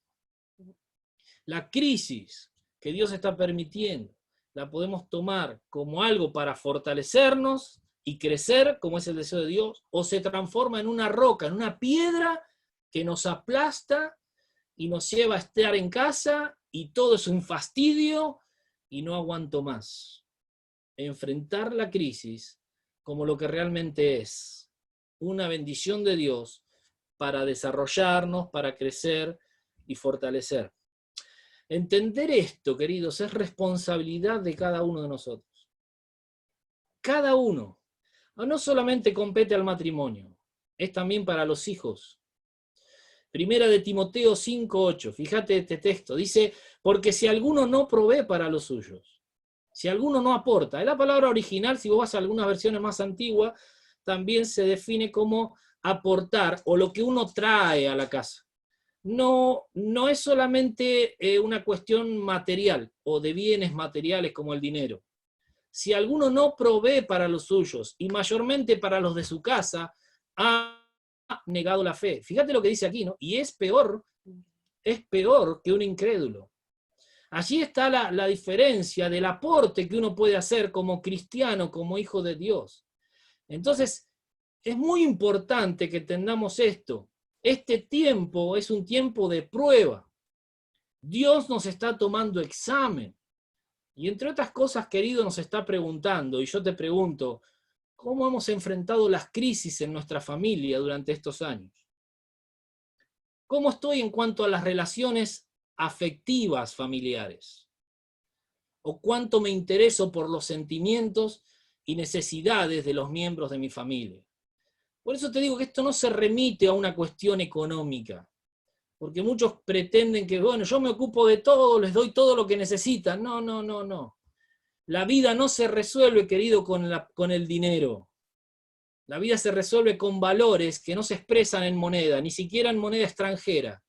La crisis que Dios está permitiendo la podemos tomar como algo para fortalecernos y crecer, como es el deseo de Dios, o se transforma en una roca, en una piedra que nos aplasta y nos lleva a estar en casa y todo es un fastidio y no aguanto más. Enfrentar la crisis como lo que realmente es, una bendición de Dios para desarrollarnos, para crecer y fortalecer. Entender esto, queridos, es responsabilidad de cada uno de nosotros. Cada uno. No solamente compete al matrimonio, es también para los hijos. Primera de Timoteo 5:8, fíjate este texto, dice, porque si alguno no provee para los suyos, si alguno no aporta, es la palabra original, si vos vas a algunas versiones más antiguas, también se define como aportar o lo que uno trae a la casa. No es solamente una cuestión material o de bienes materiales como el dinero. Si alguno no provee para los suyos y mayormente para los de su casa, ha negado la fe. Fíjate lo que dice aquí, ¿no? Y es peor que un incrédulo. Allí está la diferencia del aporte que uno puede hacer como cristiano, como hijo de Dios. Entonces, es muy importante que entendamos esto. Este tiempo es un tiempo de prueba. Dios nos está tomando examen. Y entre otras cosas, querido, nos está preguntando, y yo te pregunto, ¿cómo hemos enfrentado las crisis en nuestra familia durante estos años? ¿Cómo estoy en cuanto a las relaciones afectivas familiares? ¿O cuánto me intereso por los sentimientos y necesidades de los miembros de mi familia? Por eso te digo que esto no se remite a una cuestión económica, porque muchos pretenden que, bueno, yo me ocupo de todo, les doy todo lo que necesitan. No. La vida no se resuelve, querido, con el dinero. La vida se resuelve con valores que no se expresan en moneda, ni siquiera en moneda extranjera.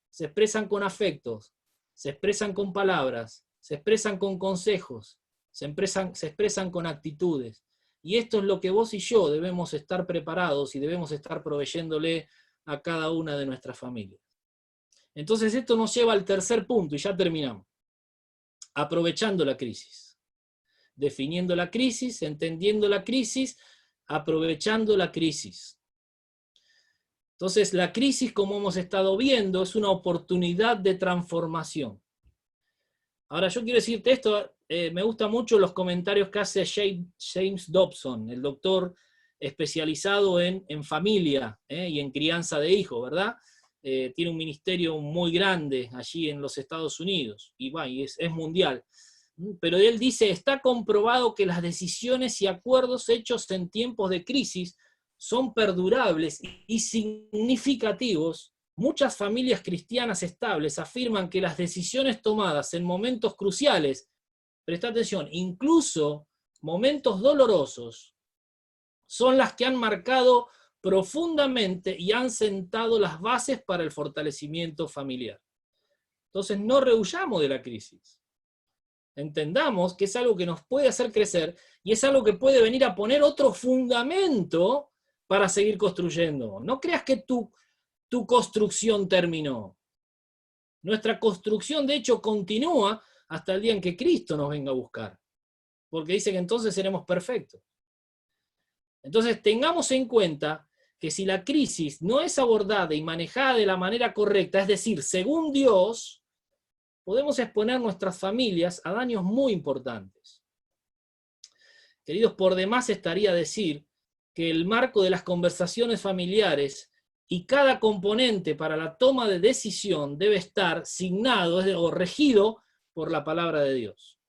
Se expresan con afectos, se expresan con palabras, se expresan con consejos, se expresan con actitudes. Y esto es lo que vos y yo debemos estar preparados y debemos estar proveyéndole a cada una de nuestras familias. Entonces esto nos lleva al tercer punto, y ya terminamos. Aprovechando la crisis. Definiendo la crisis, entendiendo la crisis, aprovechando la crisis. Entonces la crisis, como hemos estado viendo, es una oportunidad de transformación. Ahora yo quiero decirte esto, me gustan mucho los comentarios que hace James Dobson, el doctor especializado en familia y en crianza de hijos, ¿verdad? Tiene un ministerio muy grande allí en los Estados Unidos, y es mundial. Pero él dice, está comprobado que las decisiones y acuerdos hechos en tiempos de crisis son perdurables y significativos. Muchas familias cristianas estables afirman que las decisiones tomadas en momentos cruciales, presta atención, incluso momentos dolorosos, son las que han marcado profundamente y han sentado las bases para el fortalecimiento familiar. Entonces no rehuyamos de la crisis. Entendamos que es algo que nos puede hacer crecer y es algo que puede venir a poner otro fundamento para seguir construyendo. No creas que tu construcción terminó. Nuestra construcción, de hecho, continúa hasta el día en que Cristo nos venga a buscar. Porque dice que entonces seremos perfectos. Entonces, tengamos en cuenta que si la crisis no es abordada y manejada de la manera correcta, es decir, según Dios, podemos exponer nuestras familias a daños muy importantes. Queridos, por demás estaría decir que el marco de las conversaciones familiares y cada componente para la toma de decisión debe estar signado o regido por la palabra de Dios.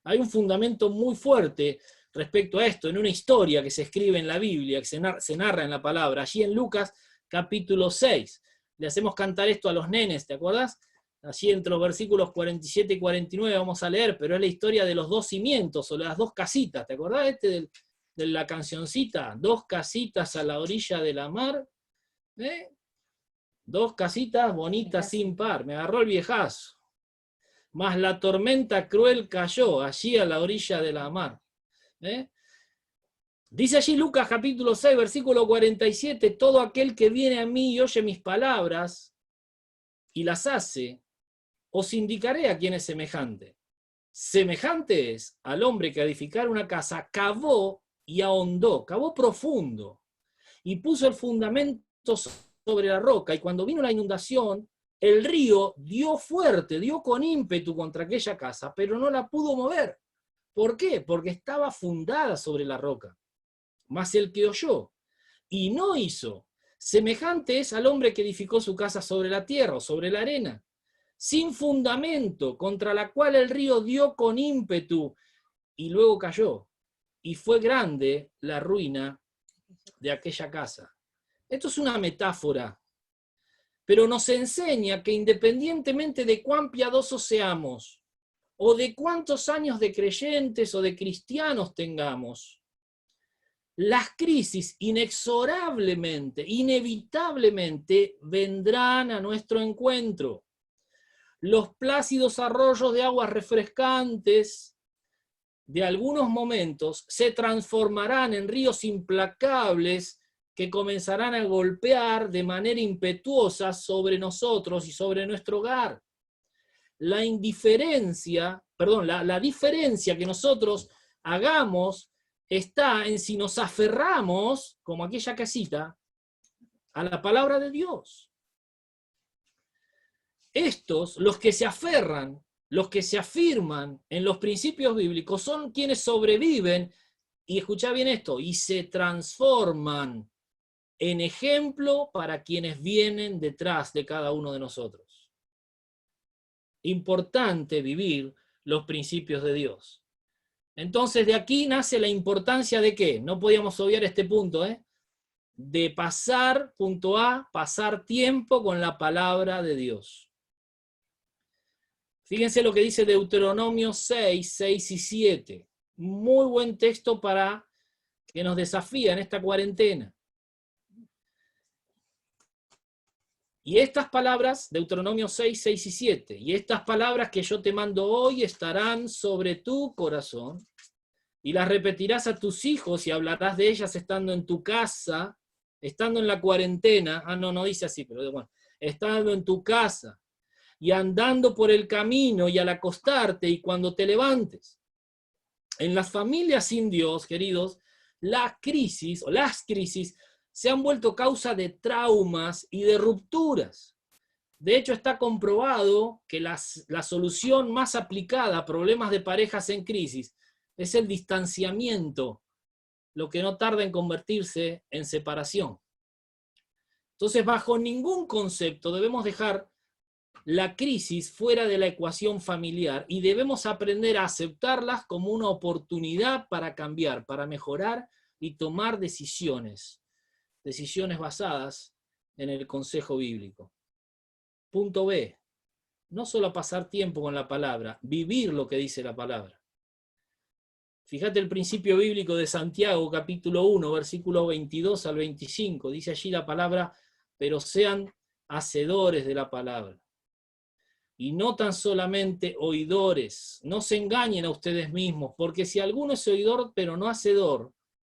Hay un fundamento muy fuerte respecto a esto en una historia que se escribe en la Biblia, que se narra en la palabra, allí en Lucas capítulo 6. Le hacemos cantar esto a los nenes, ¿te acuerdas? Allí entre los versículos 47 y 49 vamos a leer, pero es la historia de los dos cimientos o las dos casitas, ¿te acordás de la cancioncita? Dos casitas a la orilla de la mar. Dos casitas bonitas sin par, me agarró el viejazo. Mas la tormenta cruel cayó allí a la orilla de la mar. Dice allí Lucas capítulo 6, versículo 47, todo aquel que viene a mí y oye mis palabras y las hace, os indicaré a quién es semejante. Semejante es al hombre que, al edificar una casa, cavó y ahondó, cavó profundo, y puso el fundamento sobre la roca, y cuando vino la inundación, el río dio fuerte, dio con ímpetu contra aquella casa, pero no la pudo mover. ¿Por qué? Porque estaba fundada sobre la roca. Mas el que oyó y no hizo, semejante es al hombre que edificó su casa sobre la tierra o sobre la arena, sin fundamento, contra la cual el río dio con ímpetu y luego cayó. Y fue grande la ruina de aquella casa. Esto es una metáfora, pero nos enseña que independientemente de cuán piadosos seamos, o de cuántos años de creyentes o de cristianos tengamos, las crisis inexorablemente, inevitablemente vendrán a nuestro encuentro. Los plácidos arroyos de aguas refrescantes de algunos momentos se transformarán en ríos implacables que comenzarán a golpear de manera impetuosa sobre nosotros y sobre nuestro hogar. La diferencia que nosotros hagamos está en si nos aferramos, como aquella casita, a la palabra de Dios. Estos, los que se aferran, los que se afirman en los principios bíblicos, son quienes sobreviven, y escuchá bien esto, y se transforman en ejemplo para quienes vienen detrás de cada uno de nosotros. Importante vivir los principios de Dios. Entonces de aquí nace la importancia de ¿qué? No podíamos obviar este punto, de pasar, punto A, pasar tiempo con la palabra de Dios. Fíjense lo que dice Deuteronomio 6, 6 y 7. Muy buen texto para que nos desafía en esta cuarentena. Y estas palabras, Deuteronomio 6, 6 y 7, y estas palabras que yo te mando hoy estarán sobre tu corazón, y las repetirás a tus hijos y hablarás de ellas estando en tu casa, estando en la cuarentena, no dice así, pero bueno, estando en tu casa, y andando por el camino y al acostarte y cuando te levantes. En las familias sin Dios, queridos, la crisis o las crisis se han vuelto causa de traumas y de rupturas. De hecho, está comprobado que la solución más aplicada a problemas de parejas en crisis es el distanciamiento, lo que no tarda en convertirse en separación. Entonces, bajo ningún concepto debemos dejar la crisis fuera de la ecuación familiar y debemos aprender a aceptarlas como una oportunidad para cambiar, para mejorar y tomar decisiones basadas en el consejo bíblico. Punto B, no solo pasar tiempo con la palabra, vivir lo que dice la palabra. Fíjate el principio bíblico de Santiago, capítulo 1, versículo 22 al 25, dice allí la palabra, pero sean hacedores de la palabra. Y no tan solamente oidores, no se engañen a ustedes mismos, porque si alguno es oidor pero no hacedor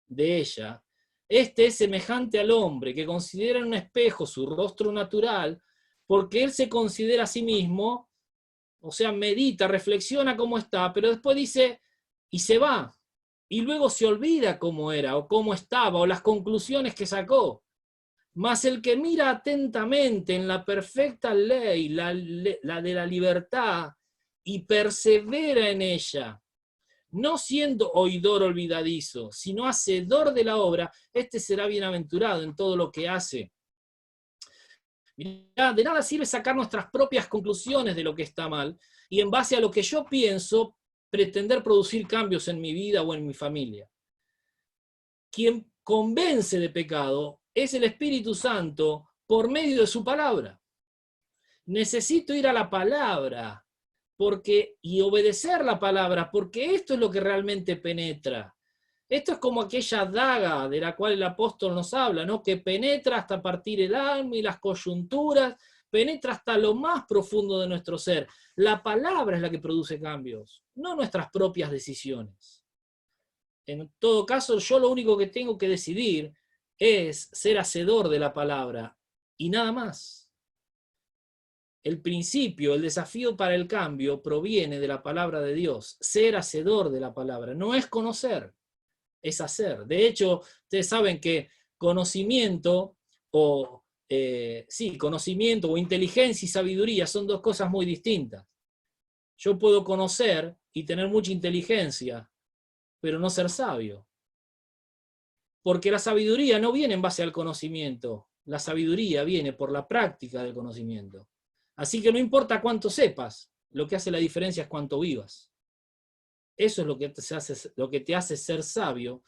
de ella, este es semejante al hombre que considera en un espejo su rostro natural, porque él se considera a sí mismo, o sea, medita, reflexiona cómo está, pero después dice, y se va, y luego se olvida cómo era, o cómo estaba, o las conclusiones que sacó. Mas el que mira atentamente en la perfecta ley, la de la libertad, y persevera en ella, no siendo oidor olvidadizo, sino hacedor de la obra, este será bienaventurado en todo lo que hace. Mirá, de nada sirve sacar nuestras propias conclusiones de lo que está mal, y en base a lo que yo pienso, pretender producir cambios en mi vida o en mi familia. Quien convence de pecado es el Espíritu Santo por medio de su palabra. Necesito ir a la palabra y obedecer la palabra, porque esto es lo que realmente penetra. Esto es como aquella daga de la cual el apóstol nos habla, ¿no? Que penetra hasta partir el alma y las coyunturas, penetra hasta lo más profundo de nuestro ser. La palabra es la que produce cambios, no nuestras propias decisiones. En todo caso, yo lo único que tengo que decidir es ser hacedor de la palabra y nada más. El principio, el desafío para el cambio proviene de la palabra de Dios. Ser hacedor de la palabra no es conocer, es hacer. De hecho, ustedes saben que conocimiento conocimiento o inteligencia y sabiduría son dos cosas muy distintas. Yo puedo conocer y tener mucha inteligencia, pero no ser sabio. Porque la sabiduría no viene en base al conocimiento, la sabiduría viene por la práctica del conocimiento. Así que no importa cuánto sepas, lo que hace la diferencia es cuánto vivas. Eso es lo que te hace ser sabio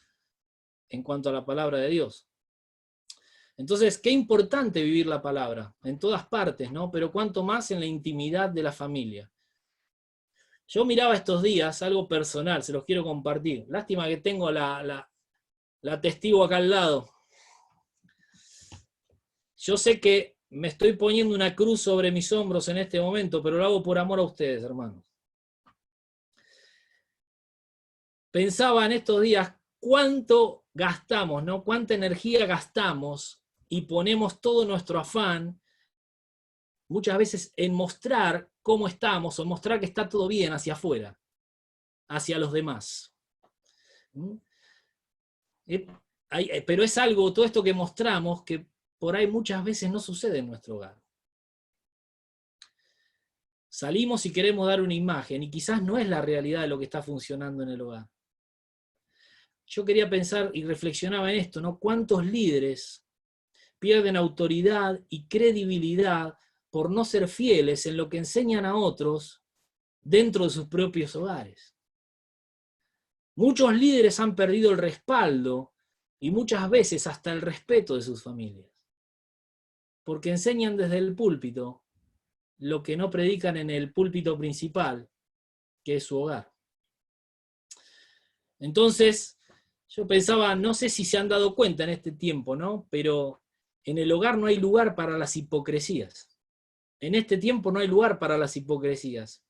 en cuanto a la palabra de Dios. Entonces, qué importante vivir la palabra, en todas partes, ¿no? Pero cuánto más en la intimidad de la familia. Yo miraba estos días algo personal, se los quiero compartir. Lástima que tengo la testigo acá al lado. Yo sé que me estoy poniendo una cruz sobre mis hombros en este momento, pero lo hago por amor a ustedes, hermanos. Pensaba en estos días cuánto gastamos, ¿no? Cuánta energía gastamos y ponemos todo nuestro afán, muchas veces en mostrar cómo estamos o mostrar que está todo bien hacia afuera, hacia los demás. Pero es algo, todo esto que mostramos, que por ahí muchas veces no sucede en nuestro hogar. Salimos y queremos dar una imagen, y quizás no es la realidad de lo que está funcionando en el hogar. Yo quería pensar y reflexionaba en esto, ¿no? ¿Cuántos líderes pierden autoridad y credibilidad por no ser fieles en lo que enseñan a otros dentro de sus propios hogares? Muchos líderes han perdido el respaldo y muchas veces hasta el respeto de sus familias, porque enseñan desde el púlpito lo que no predican en el púlpito principal, que es su hogar. Entonces, yo pensaba, no sé si se han dado cuenta en este tiempo, ¿no? Pero En el hogar no hay lugar para las hipocresías. En este tiempo no hay lugar para las hipocresías.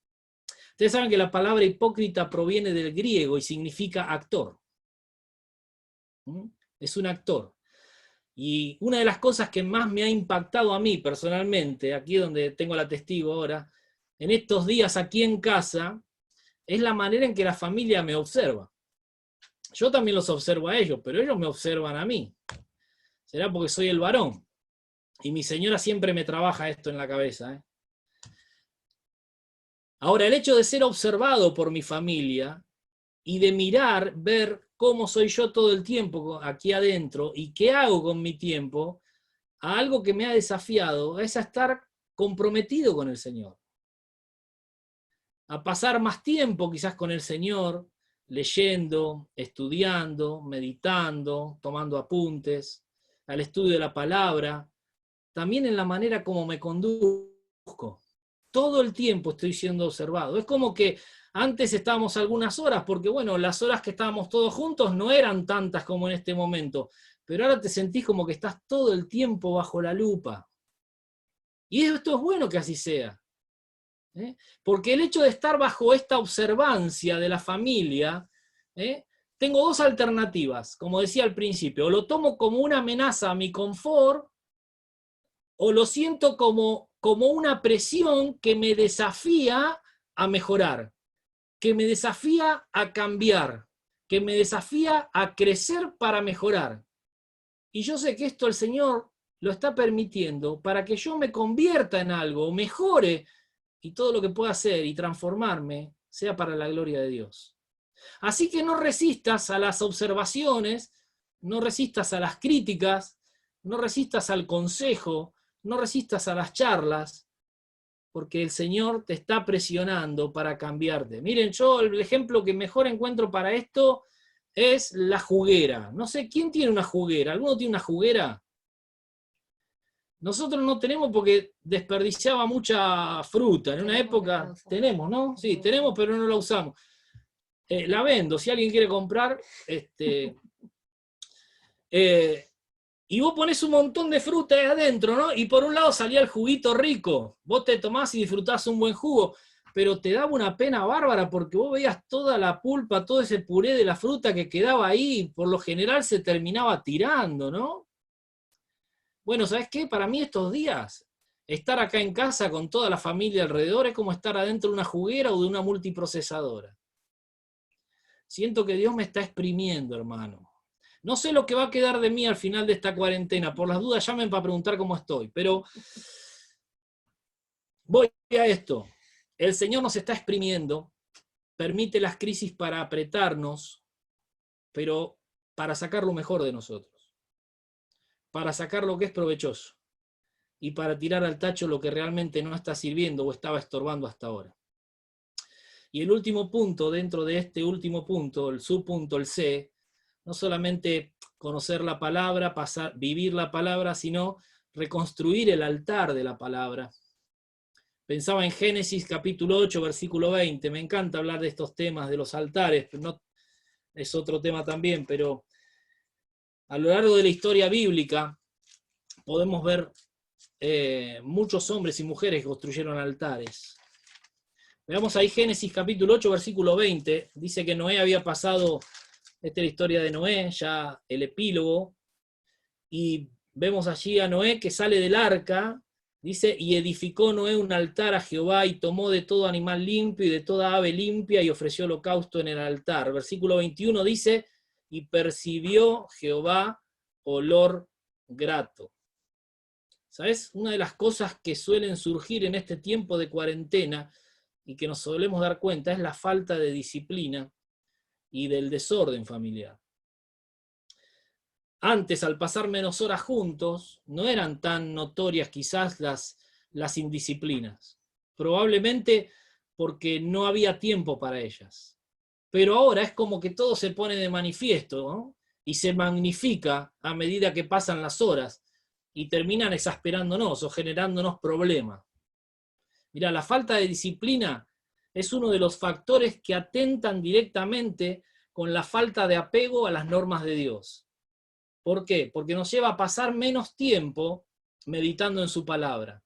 Ustedes saben que la palabra hipócrita proviene del griego y significa actor. Es un actor. Y una de las cosas que más me ha impactado a mí personalmente, aquí donde tengo la testigo ahora, en estos días aquí en casa, es la manera en que la familia me observa. Yo también los observo a ellos, pero ellos me observan a mí. Será porque soy el varón. Y mi señora siempre me trabaja esto en la cabeza, ¿eh? Ahora, el hecho de ser observado por mi familia y de mirar, ver cómo soy yo todo el tiempo aquí adentro y qué hago con mi tiempo, a algo que me ha desafiado es a estar comprometido con el Señor. A pasar más tiempo quizás con el Señor, leyendo, estudiando, meditando, tomando apuntes, al estudio de la palabra, también en la manera como me conduzco. Todo el tiempo estoy siendo observado. Es como que antes estábamos algunas horas, porque bueno, las horas que estábamos todos juntos no eran tantas como en este momento, pero ahora te sentís como que estás todo el tiempo bajo la lupa. Y esto es bueno que así sea. Porque el hecho de estar bajo esta observancia de la familia, tengo dos alternativas, como decía al principio: o lo tomo como una amenaza a mi confort, o lo siento como una presión que me desafía a mejorar, que me desafía a cambiar, que me desafía a crecer para mejorar. Y yo sé que esto el Señor lo está permitiendo para que yo me convierta en algo, mejore, y todo lo que pueda hacer y transformarme sea para la gloria de Dios. Así que no resistas a las observaciones, no resistas a las críticas, no resistas al consejo, no resistas a las charlas, porque el Señor te está presionando para cambiarte. Miren, yo el ejemplo que mejor encuentro para esto es la juguera. No sé, ¿quién tiene una juguera? ¿Alguno tiene una juguera? Nosotros no tenemos porque desperdiciaba mucha fruta. En una época tenemos, ¿no? Sí, tenemos, pero no la usamos. La vendo, si alguien quiere comprar. Y vos ponés un montón de fruta ahí adentro, ¿no? Y por un lado salía el juguito rico. Vos te tomás y disfrutás un buen jugo, pero te daba una pena bárbara porque vos veías toda la pulpa, todo ese puré de la fruta que quedaba ahí, y por lo general se terminaba tirando, ¿no? Bueno, ¿sabés qué? Para mí estos días, estar acá en casa con toda la familia alrededor es como estar adentro de una juguera o de una multiprocesadora. Siento que Dios me está exprimiendo, hermano. No sé lo que va a quedar de mí al final de esta cuarentena. Por las dudas llamen para preguntar cómo estoy. Pero voy a esto. El Señor nos está exprimiendo, permite las crisis para apretarnos, pero para sacar lo mejor de nosotros. Para sacar lo que es provechoso. Y para tirar al tacho lo que realmente no está sirviendo o estaba estorbando hasta ahora. Y el último punto, dentro de este último punto, el subpunto, el C, no solamente conocer la palabra, vivir la palabra, sino reconstruir el altar de la palabra. Pensaba en Génesis capítulo 8, versículo 20. Me encanta hablar de estos temas, de los altares, no, es otro tema también, pero a lo largo de la historia bíblica podemos ver muchos hombres y mujeres que construyeron altares. Veamos ahí Génesis capítulo 8, versículo 20. Dice que Noé había pasado, esta es la historia de Noé, ya el epílogo, y vemos allí a Noé que sale del arca, dice, y edificó Noé un altar a Jehová y tomó de todo animal limpio y de toda ave limpia y ofreció holocausto en el altar. Versículo 21 dice, y percibió Jehová olor grato. ¿Sabes? Una de las cosas que suelen surgir en este tiempo de cuarentena y que nos solemos dar cuenta es la falta de disciplina y del desorden familiar. Antes, al pasar menos horas juntos, no eran tan notorias quizás las indisciplinas. Probablemente porque no había tiempo para ellas. Pero ahora es como que todo se pone de manifiesto, ¿no? Y se magnifica a medida que pasan las horas y terminan exasperándonos o generándonos problemas. Mirá, la falta de disciplina es uno de los factores que atentan directamente con la falta de apego a las normas de Dios. ¿Por qué? Porque nos lleva a pasar menos tiempo meditando en su palabra.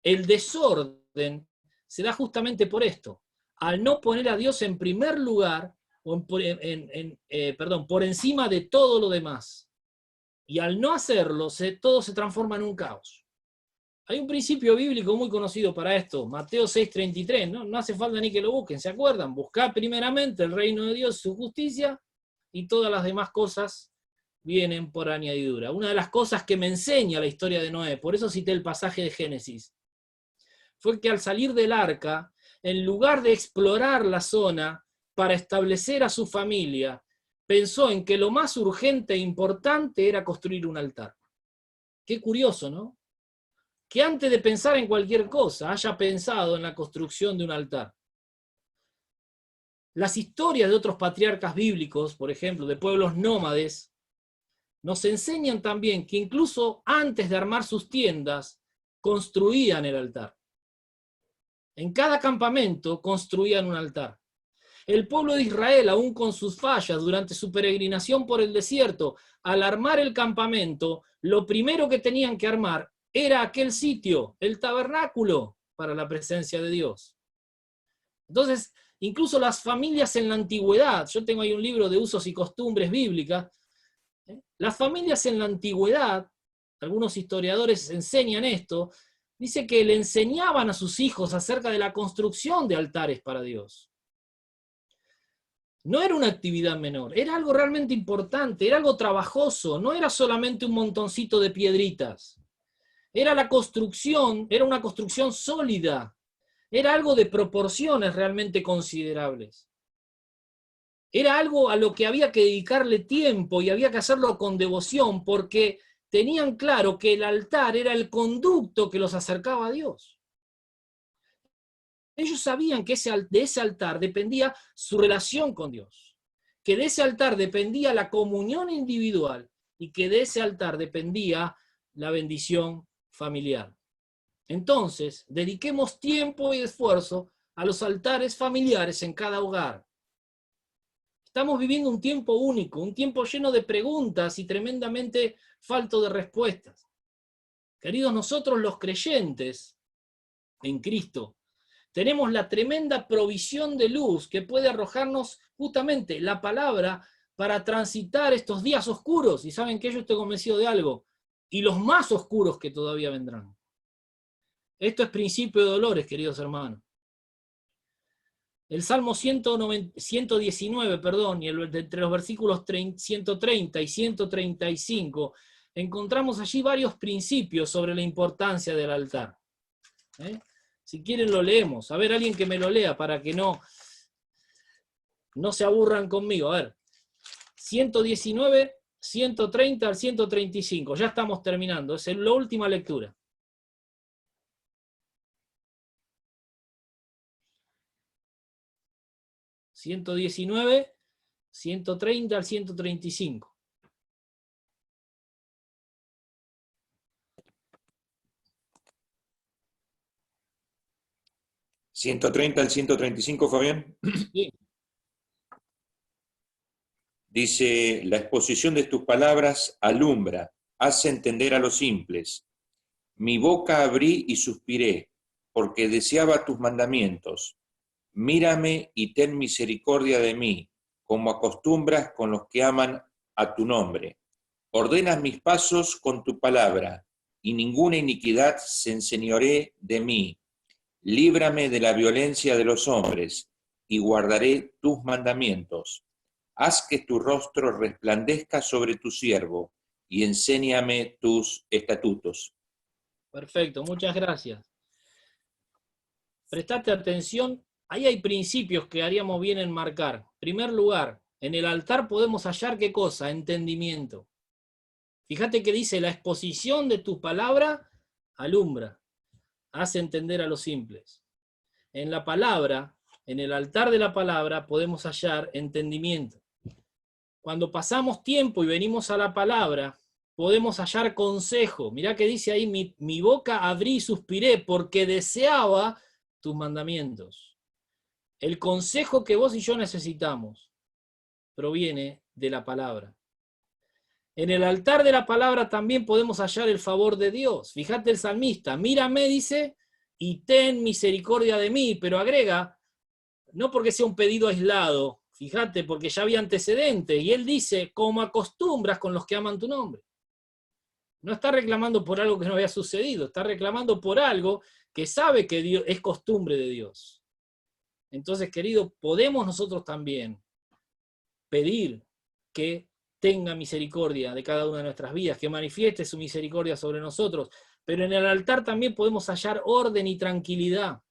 El desorden se da justamente por esto, al no poner a Dios en primer lugar, o por encima de todo lo demás. Y al no hacerlo, todo se transforma en un caos. Hay un principio bíblico muy conocido para esto, Mateo 6:33, ¿no? No hace falta ni que lo busquen, ¿se acuerdan? Buscad primeramente el reino de Dios, su justicia, y todas las demás cosas vienen por añadidura. Una de las cosas que me enseña la historia de Noé, por eso cité el pasaje de Génesis, fue que al salir del arca, en lugar de explorar la zona para establecer a su familia, pensó en que lo más urgente e importante era construir un altar. Qué curioso, ¿no? Que antes de pensar en cualquier cosa, haya pensado en la construcción de un altar. Las historias de otros patriarcas bíblicos, por ejemplo, de pueblos nómades, nos enseñan también que incluso antes de armar sus tiendas, construían el altar. En cada campamento construían un altar. El pueblo de Israel, aún con sus fallas durante su peregrinación por el desierto, al armar el campamento, lo primero que tenían que armar era aquel sitio, el tabernáculo, para la presencia de Dios. Entonces, incluso las familias en la antigüedad, yo tengo ahí un libro de usos y costumbres bíblicas, las familias en la antigüedad, algunos historiadores enseñan esto, dice que le enseñaban a sus hijos acerca de la construcción de altares para Dios. No era una actividad menor, era algo realmente importante, era algo trabajoso, no era solamente un montoncito de piedritas. Era la construcción, era una construcción sólida, era algo de proporciones realmente considerables. Era algo a lo que había que dedicarle tiempo y había que hacerlo con devoción porque tenían claro que el altar era el conducto que los acercaba a Dios. Ellos sabían que de ese altar dependía su relación con Dios, que de ese altar dependía la comunión individual y que de ese altar dependía la bendición familiar. Entonces, dediquemos tiempo y esfuerzo a los altares familiares en cada hogar. Estamos viviendo un tiempo único, un tiempo lleno de preguntas y tremendamente falto de respuestas. Queridos, nosotros los creyentes en Cristo tenemos la tremenda provisión de luz que puede arrojarnos justamente la palabra para transitar estos días oscuros. Y saben que yo estoy convencido de algo, y los más oscuros que todavía vendrán. Esto es principio de dolores, queridos hermanos. El Salmo 119, y entre los versículos 130 y 135, encontramos allí varios principios sobre la importancia del altar. Si quieren lo leemos. A ver, alguien que me lo lea para que no se aburran conmigo. A ver, 119, 130 al 135. Ya estamos terminando. Es la última lectura. ...119, 130 al 135. ¿130 al 135, Fabián? Sí. Dice, la exposición de tus palabras alumbra, hace entender a los simples. Mi boca abrí y suspiré, porque deseaba tus mandamientos. Mírame y ten misericordia de mí, como acostumbras con los que aman a tu nombre. Ordenas mis pasos con tu palabra, y ninguna iniquidad se enseñoree de mí. Líbrame de la violencia de los hombres, y guardaré tus mandamientos. Haz que tu rostro resplandezca sobre tu siervo, y enséñame tus estatutos. Perfecto, muchas gracias. Prestate atención, ahí hay principios que haríamos bien en marcar. En primer lugar, en el altar podemos hallar ¿qué cosa? Entendimiento. Fíjate que dice, la exposición de tu palabra alumbra, hace entender a los simples. En la palabra, en el altar de la palabra, podemos hallar entendimiento. Cuando pasamos tiempo y venimos a la palabra, podemos hallar consejo. Mirá que dice ahí, mi boca abrí y suspiré porque deseaba tus mandamientos. El consejo que vos y yo necesitamos proviene de la palabra. En el altar de la palabra también podemos hallar el favor de Dios. Fíjate el salmista, mírame, dice, y ten misericordia de mí, pero agrega, no porque sea un pedido aislado, fíjate, porque ya había antecedentes, y él dice, como acostumbras con los que aman tu nombre. No está reclamando por algo que no había sucedido, está reclamando por algo que sabe que Dios, es costumbre de Dios. Entonces, querido, podemos nosotros también pedir que tenga misericordia de cada una de nuestras vidas, que manifieste su misericordia sobre nosotros, pero en el altar también podemos hallar orden y tranquilidad.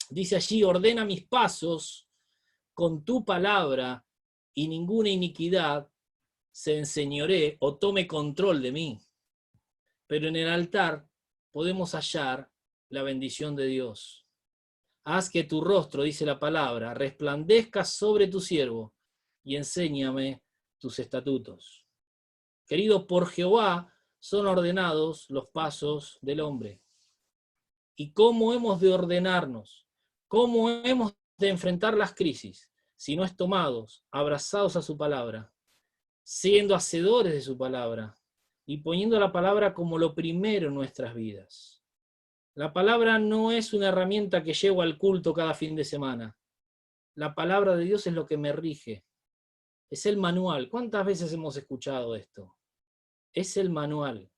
Dice allí, ordena mis pasos con tu palabra y ninguna iniquidad se enseñoree o tome control de mí. Pero en el altar podemos hallar la bendición de Dios. Haz que tu rostro, dice la palabra, resplandezca sobre tu siervo y enséñame tus estatutos. Querido, por Jehová son ordenados los pasos del hombre. ¿Y cómo hemos de ordenarnos? ¿Cómo hemos de enfrentar las crisis? Si no es tomados, abrazados a su palabra, siendo hacedores de su palabra y poniendo la palabra como lo primero en nuestras vidas. La palabra no es una herramienta que llevo al culto cada fin de semana. La palabra de Dios es lo que me rige. Es el manual. ¿Cuántas veces hemos escuchado esto? Es el manual.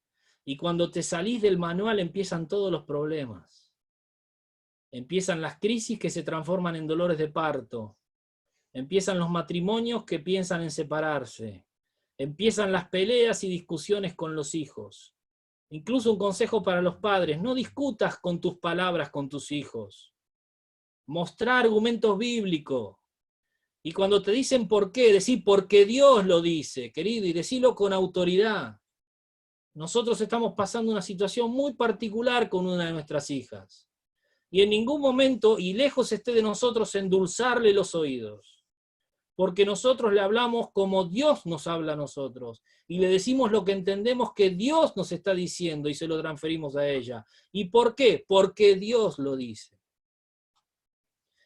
Y cuando te salís del manual empiezan todos los problemas. Empiezan las crisis que se transforman en dolores de parto. Empiezan los matrimonios que piensan en separarse. Empiezan las peleas y discusiones con los hijos. Incluso un consejo para los padres, no discutas con tus palabras con tus hijos. Mostrá argumentos bíblicos. Y cuando te dicen por qué, decí porque Dios lo dice, querido, y decilo con autoridad. Nosotros estamos pasando una situación muy particular con una de nuestras hijas. Y en ningún momento, y lejos esté de nosotros, endulzarle los oídos. Porque nosotros le hablamos como Dios nos habla a nosotros, y le decimos lo que entendemos que Dios nos está diciendo, y se lo transferimos a ella. ¿Y por qué? Porque Dios lo dice.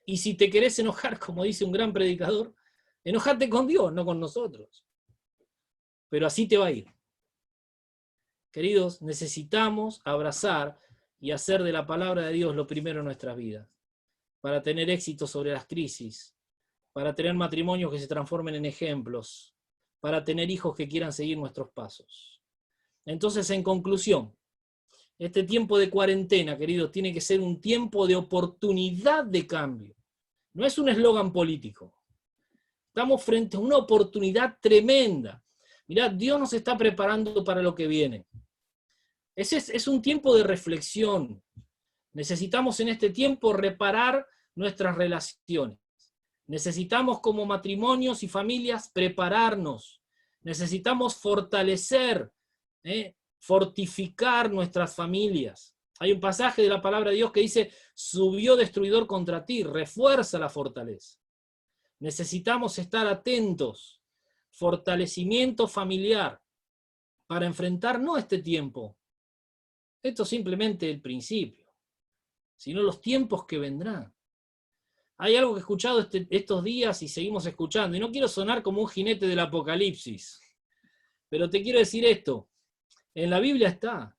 Y si te querés enojar, como dice un gran predicador, enojate con Dios, no con nosotros. Pero así te va a ir. Queridos, necesitamos abrazar y hacer de la palabra de Dios lo primero en nuestras vidas, para tener éxito sobre las crisis, para tener matrimonios que se transformen en ejemplos, para tener hijos que quieran seguir nuestros pasos. Entonces, en conclusión, este tiempo de cuarentena, queridos, tiene que ser un tiempo de oportunidad de cambio. No es un eslogan político. Estamos frente a una oportunidad tremenda. Mirá, Dios nos está preparando para lo que viene. Es un tiempo de reflexión. Necesitamos en este tiempo reparar nuestras relaciones. Necesitamos como matrimonios y familias prepararnos. Necesitamos fortalecer, fortificar nuestras familias. Hay un pasaje de la palabra de Dios que dice, subió destruidor contra ti, refuerza la fortaleza. Necesitamos estar atentos, fortalecimiento familiar, para enfrentar no este tiempo. Esto es simplemente el principio, sino los tiempos que vendrán. Hay algo que he escuchado estos días y seguimos escuchando, y no quiero sonar como un jinete del apocalipsis, pero te quiero decir esto, en la Biblia está,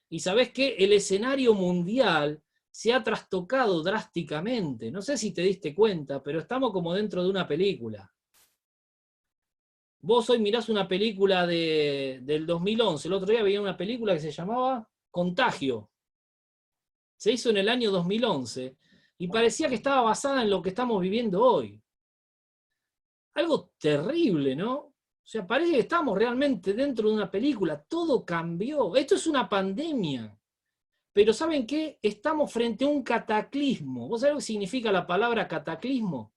y ¿sabés qué? El escenario mundial se ha trastocado drásticamente, no sé si te diste cuenta, pero estamos como dentro de una película. Vos hoy mirás una película del 2011, el otro día veía una película que se llamaba Contagio, se hizo en el año 2011, y parecía que estaba basada en lo que estamos viviendo hoy. Algo terrible, ¿no? O sea, parece que estamos realmente dentro de una película. Todo cambió. Esto es una pandemia. Pero ¿saben qué? Estamos frente a un cataclismo. ¿Vos sabés lo que significa la palabra cataclismo?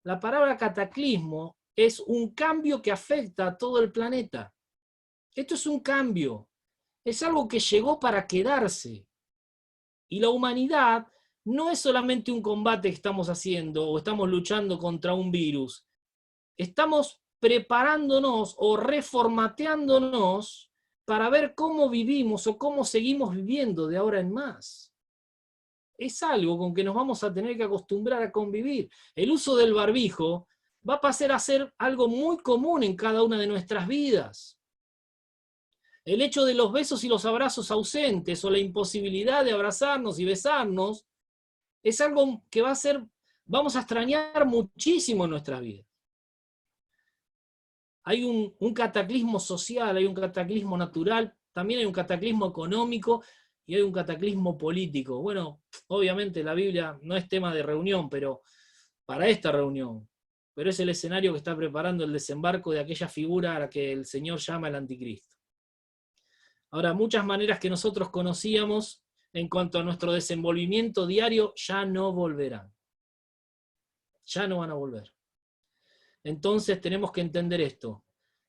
La palabra cataclismo es un cambio que afecta a todo el planeta. Esto es un cambio. Es algo que llegó para quedarse. Y la humanidad no es solamente un combate que estamos haciendo o estamos luchando contra un virus. Estamos preparándonos o reformateándonos para ver cómo vivimos o cómo seguimos viviendo de ahora en más. Es algo con que nos vamos a tener que acostumbrar a convivir. El uso del barbijo va a pasar a ser algo muy común en cada una de nuestras vidas. El hecho de los besos y los abrazos ausentes o la imposibilidad de abrazarnos y besarnos es algo que vamos a extrañar muchísimo en nuestras vidas. Hay un cataclismo social, hay un cataclismo natural, también hay un cataclismo económico y hay un cataclismo político. Bueno, obviamente la Biblia no es tema de reunión, pero para esta reunión, pero es el escenario que está preparando el desembarco de aquella figura a la que el Señor llama el anticristo. Ahora, muchas maneras que nosotros conocíamos en cuanto a nuestro desenvolvimiento diario ya no volverán. Ya no van a volver. Entonces tenemos que entender esto.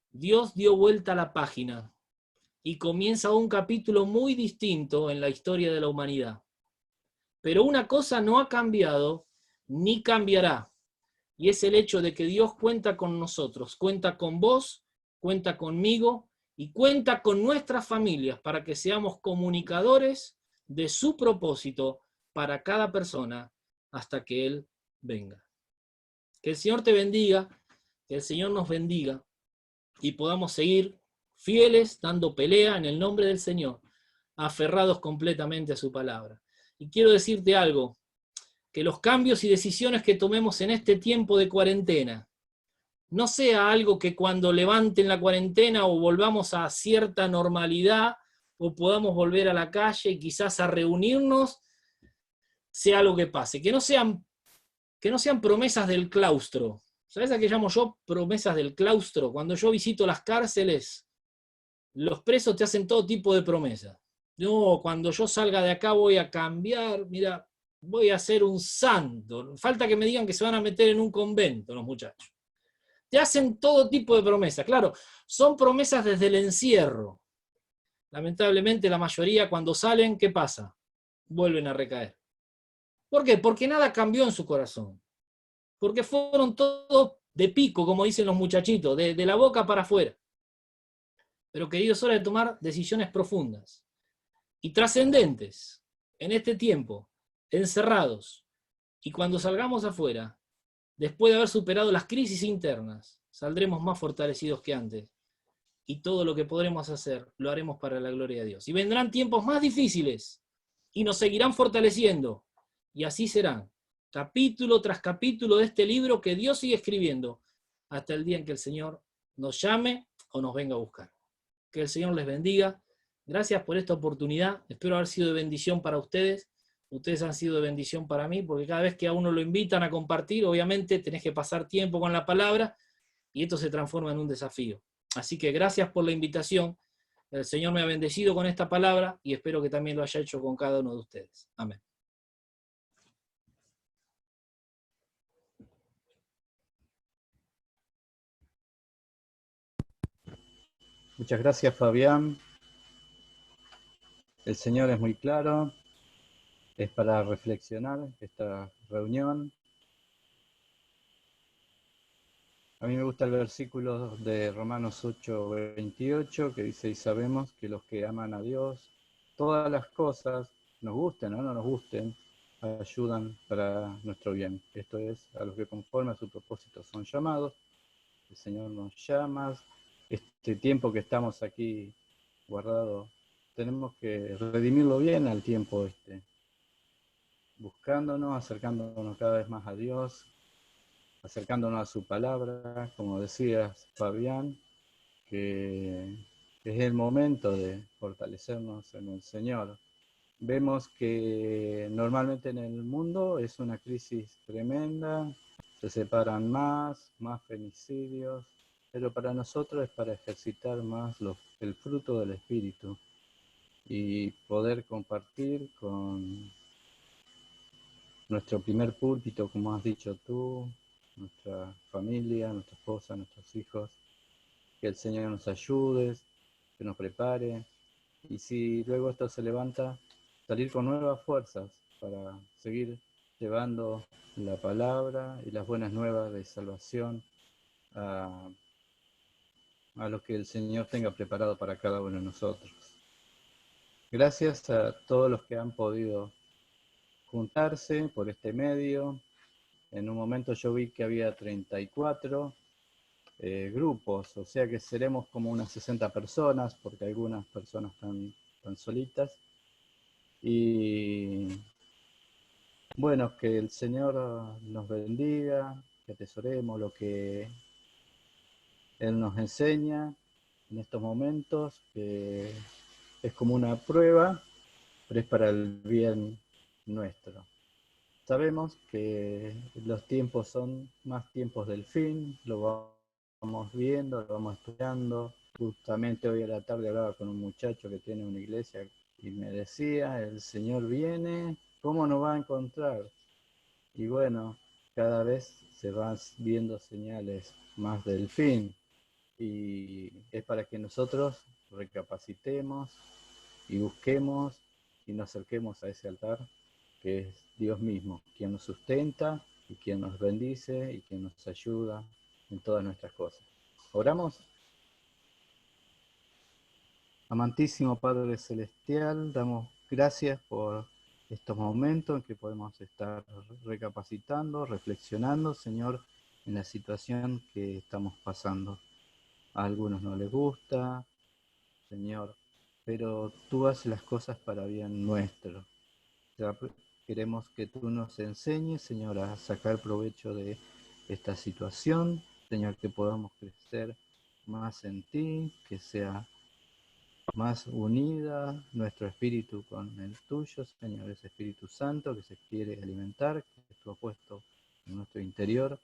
Dios dio vuelta a la página y comienza un capítulo muy distinto en la historia de la humanidad. Pero una cosa no ha cambiado ni cambiará, y es el hecho de que Dios cuenta con nosotros, cuenta con vos, cuenta conmigo y cuenta con nuestras familias para que seamos comunicadores de su propósito para cada persona hasta que Él venga. Que el Señor te bendiga, que el Señor nos bendiga y podamos seguir fieles, dando pelea en el nombre del Señor, aferrados completamente a su palabra. Y quiero decirte algo, que los cambios y decisiones que tomemos en este tiempo de cuarentena no sea algo que cuando levanten la cuarentena o volvamos a cierta normalidad o podamos volver a la calle y quizás a reunirnos, sea algo que pase. Que no sean promesas del claustro. ¿Sabes a qué llamo yo promesas del claustro? Cuando yo visito las cárceles, los presos te hacen todo tipo de promesas. No, cuando yo salga de acá voy a cambiar, mira, voy a ser un santo. Falta que me digan que se van a meter en un convento los muchachos. Te hacen todo tipo de promesas. Claro, son promesas desde el encierro. Lamentablemente la mayoría cuando salen, ¿qué pasa? Vuelven a recaer. ¿Por qué? Porque nada cambió en su corazón. Porque fueron todos de pico, como dicen los muchachitos, de la boca para afuera. Pero queridos, es hora de tomar decisiones profundas y trascendentes en este tiempo, encerrados. Y cuando salgamos afuera, después de haber superado las crisis internas, saldremos más fortalecidos que antes. Y todo lo que podremos hacer, lo haremos para la gloria de Dios. Y vendrán tiempos más difíciles y nos seguirán fortaleciendo. Y así serán, capítulo tras capítulo de este libro que Dios sigue escribiendo hasta el día en que el Señor nos llame o nos venga a buscar. Que el Señor les bendiga. Gracias por esta oportunidad. Espero haber sido de bendición para ustedes. Ustedes han sido de bendición para mí, porque cada vez que a uno lo invitan a compartir, obviamente tenés que pasar tiempo con la palabra y esto se transforma en un desafío. Así que gracias por la invitación. El Señor me ha bendecido con esta palabra y espero que también lo haya hecho con cada uno de ustedes. Amén. Muchas gracias, Fabián. El Señor es muy claro. Es para reflexionar esta reunión. A mí me gusta el versículo de Romanos 8:28 que dice: y sabemos que los que aman a Dios, todas las cosas, nos gusten o no nos gusten, ayudan para nuestro bien. Esto es, a los que conforme a su propósito son llamados. El Señor nos llama. Este tiempo que estamos aquí guardado, tenemos que redimirlo bien al tiempo buscándonos, acercándonos cada vez más a Dios, acercándonos a su palabra, como decías, Fabián, que es el momento de fortalecernos en el Señor. Vemos que normalmente en el mundo es una crisis tremenda, se separan más femicidios, pero para nosotros es para ejercitar más el fruto del Espíritu y poder compartir con nuestro primer púlpito, como has dicho tú, nuestra familia, nuestra esposa, nuestros hijos, que el Señor nos ayude, que nos prepare, y si luego esto se levanta, salir con nuevas fuerzas para seguir llevando la palabra y las buenas nuevas de salvación a lo que el Señor tenga preparado para cada uno de nosotros. Gracias a todos los que han podido juntarse por este medio. En un momento yo vi que había 34, grupos, o sea que seremos como unas 60 personas, porque algunas personas están solitas. Y bueno, que el Señor nos bendiga, que atesoremos lo que Él nos enseña en estos momentos, que es como una prueba, pero es para el bien nuestro. Sabemos que los tiempos son más tiempos del fin, lo vamos viendo, lo vamos estudiando. Justamente hoy a la tarde hablaba con un muchacho que tiene una iglesia y me decía, el Señor viene, ¿cómo nos va a encontrar? Y bueno, cada vez se van viendo señales más del fin. Y es para que nosotros recapacitemos y busquemos y nos acerquemos a ese altar que es Dios mismo, quien nos sustenta y quien nos bendice y quien nos ayuda en todas nuestras cosas. ¿Oramos? Amantísimo Padre Celestial, damos gracias por estos momentos en que podemos estar recapacitando, reflexionando, Señor, en la situación que estamos pasando. A algunos no les gusta, Señor, pero tú haces las cosas para bien nuestro. Queremos que tú nos enseñes, Señor, a sacar provecho de esta situación, Señor, que podamos crecer más en ti, que sea más unida nuestro espíritu con el tuyo, Señor, ese Espíritu Santo que se quiere alimentar, que tú has puesto en nuestro interior,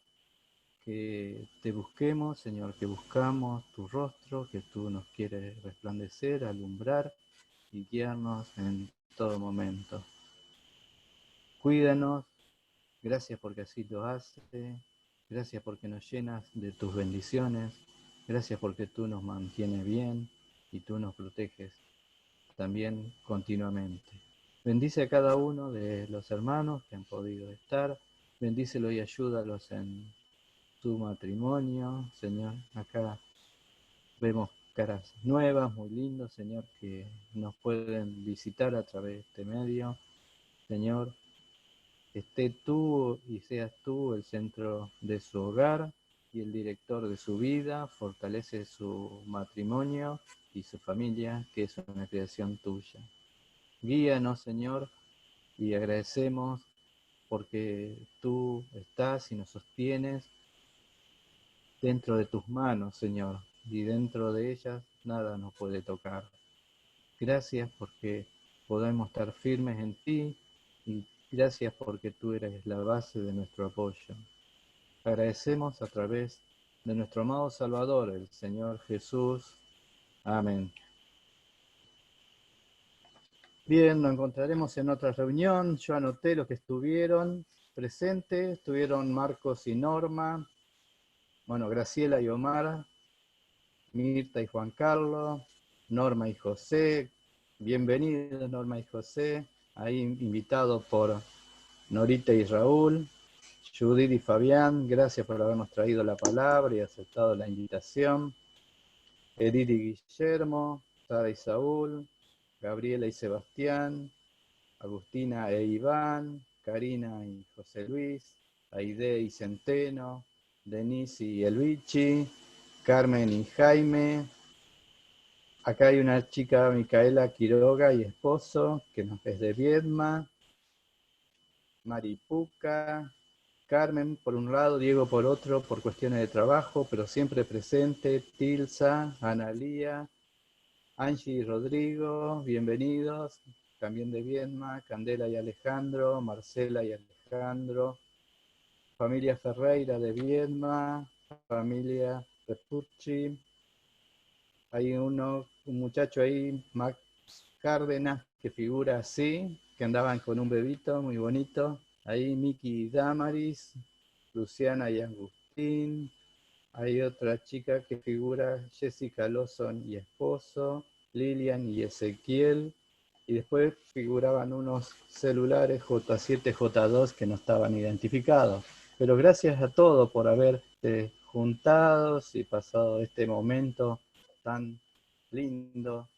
que te busquemos, Señor, que buscamos tu rostro, que tú nos quieres resplandecer, alumbrar y guiarnos en todo momento. Cuídanos, gracias porque así lo haces, gracias porque nos llenas de tus bendiciones, gracias porque tú nos mantienes bien y tú nos proteges también continuamente. Bendice a cada uno de los hermanos que han podido estar, bendícelo y ayúdalos en su matrimonio, Señor. Acá vemos caras nuevas, muy lindas, Señor, que nos pueden visitar a través de este medio. Señor, esté tú y seas tú el centro de su hogar y el director de su vida, fortalece su matrimonio y su familia, que es una creación tuya. Guíanos, Señor, y agradecemos porque tú estás y nos sostienes dentro de tus manos, Señor, y dentro de ellas nada nos puede tocar. Gracias porque podemos estar firmes en ti y gracias porque tú eres la base de nuestro apoyo. Agradecemos a través de nuestro amado Salvador, el Señor Jesús. Amén. Bien, nos encontraremos en otra reunión. Yo anoté los que estuvieron presentes. Estuvieron Marcos y Norma, bueno, Graciela y Omar, Mirta y Juan Carlos, Norma y José. Bienvenidos, Norma y José. Ahí invitados por Norita y Raúl. Judith y Fabián, gracias por habernos traído la palabra y aceptado la invitación. Edith y Guillermo, Sara y Saúl, Gabriela y Sebastián, Agustina e Iván, Karina y José Luis, Aide y Centeno, Denise y Elvichi, Carmen y Jaime. Acá hay una chica, Micaela Quiroga y esposo, que es de Viedma. Maripuca, Carmen por un lado, Diego por otro, por cuestiones de trabajo, pero siempre presente. Tilsa, Analía, Angie y Rodrigo, bienvenidos, también de Viedma. Candela y Alejandro, Marcela y Alejandro, familia Ferreira de Viedma, familia Repucci. Hay un muchacho ahí, Max Cárdenas, que figura así, que andaban con un bebito muy bonito. Ahí Miki y Damaris, Luciana y Agustín. Hay otra chica que figura, Jessica Lawson y esposo, Lilian y Ezequiel. Y después figuraban unos celulares J7, J2 que no estaban identificados. Pero gracias a todos por haber juntados y pasado este momento tan lindo,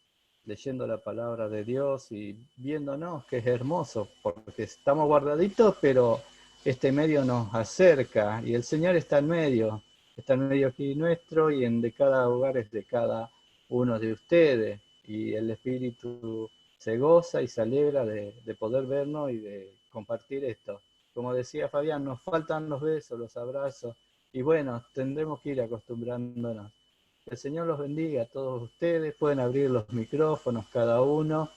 leyendo la palabra de Dios y viéndonos, que es hermoso, porque estamos guardaditos, pero este medio nos acerca y el Señor está en medio. está en medio aquí nuestro y de cada hogar es de cada uno de ustedes. Y el Espíritu se goza y se alegra de poder vernos y de compartir esto. Como decía Fabián, nos faltan los besos, los abrazos, y bueno, tendremos que ir acostumbrándonos. Que el Señor los bendiga a todos ustedes, pueden abrir los micrófonos cada uno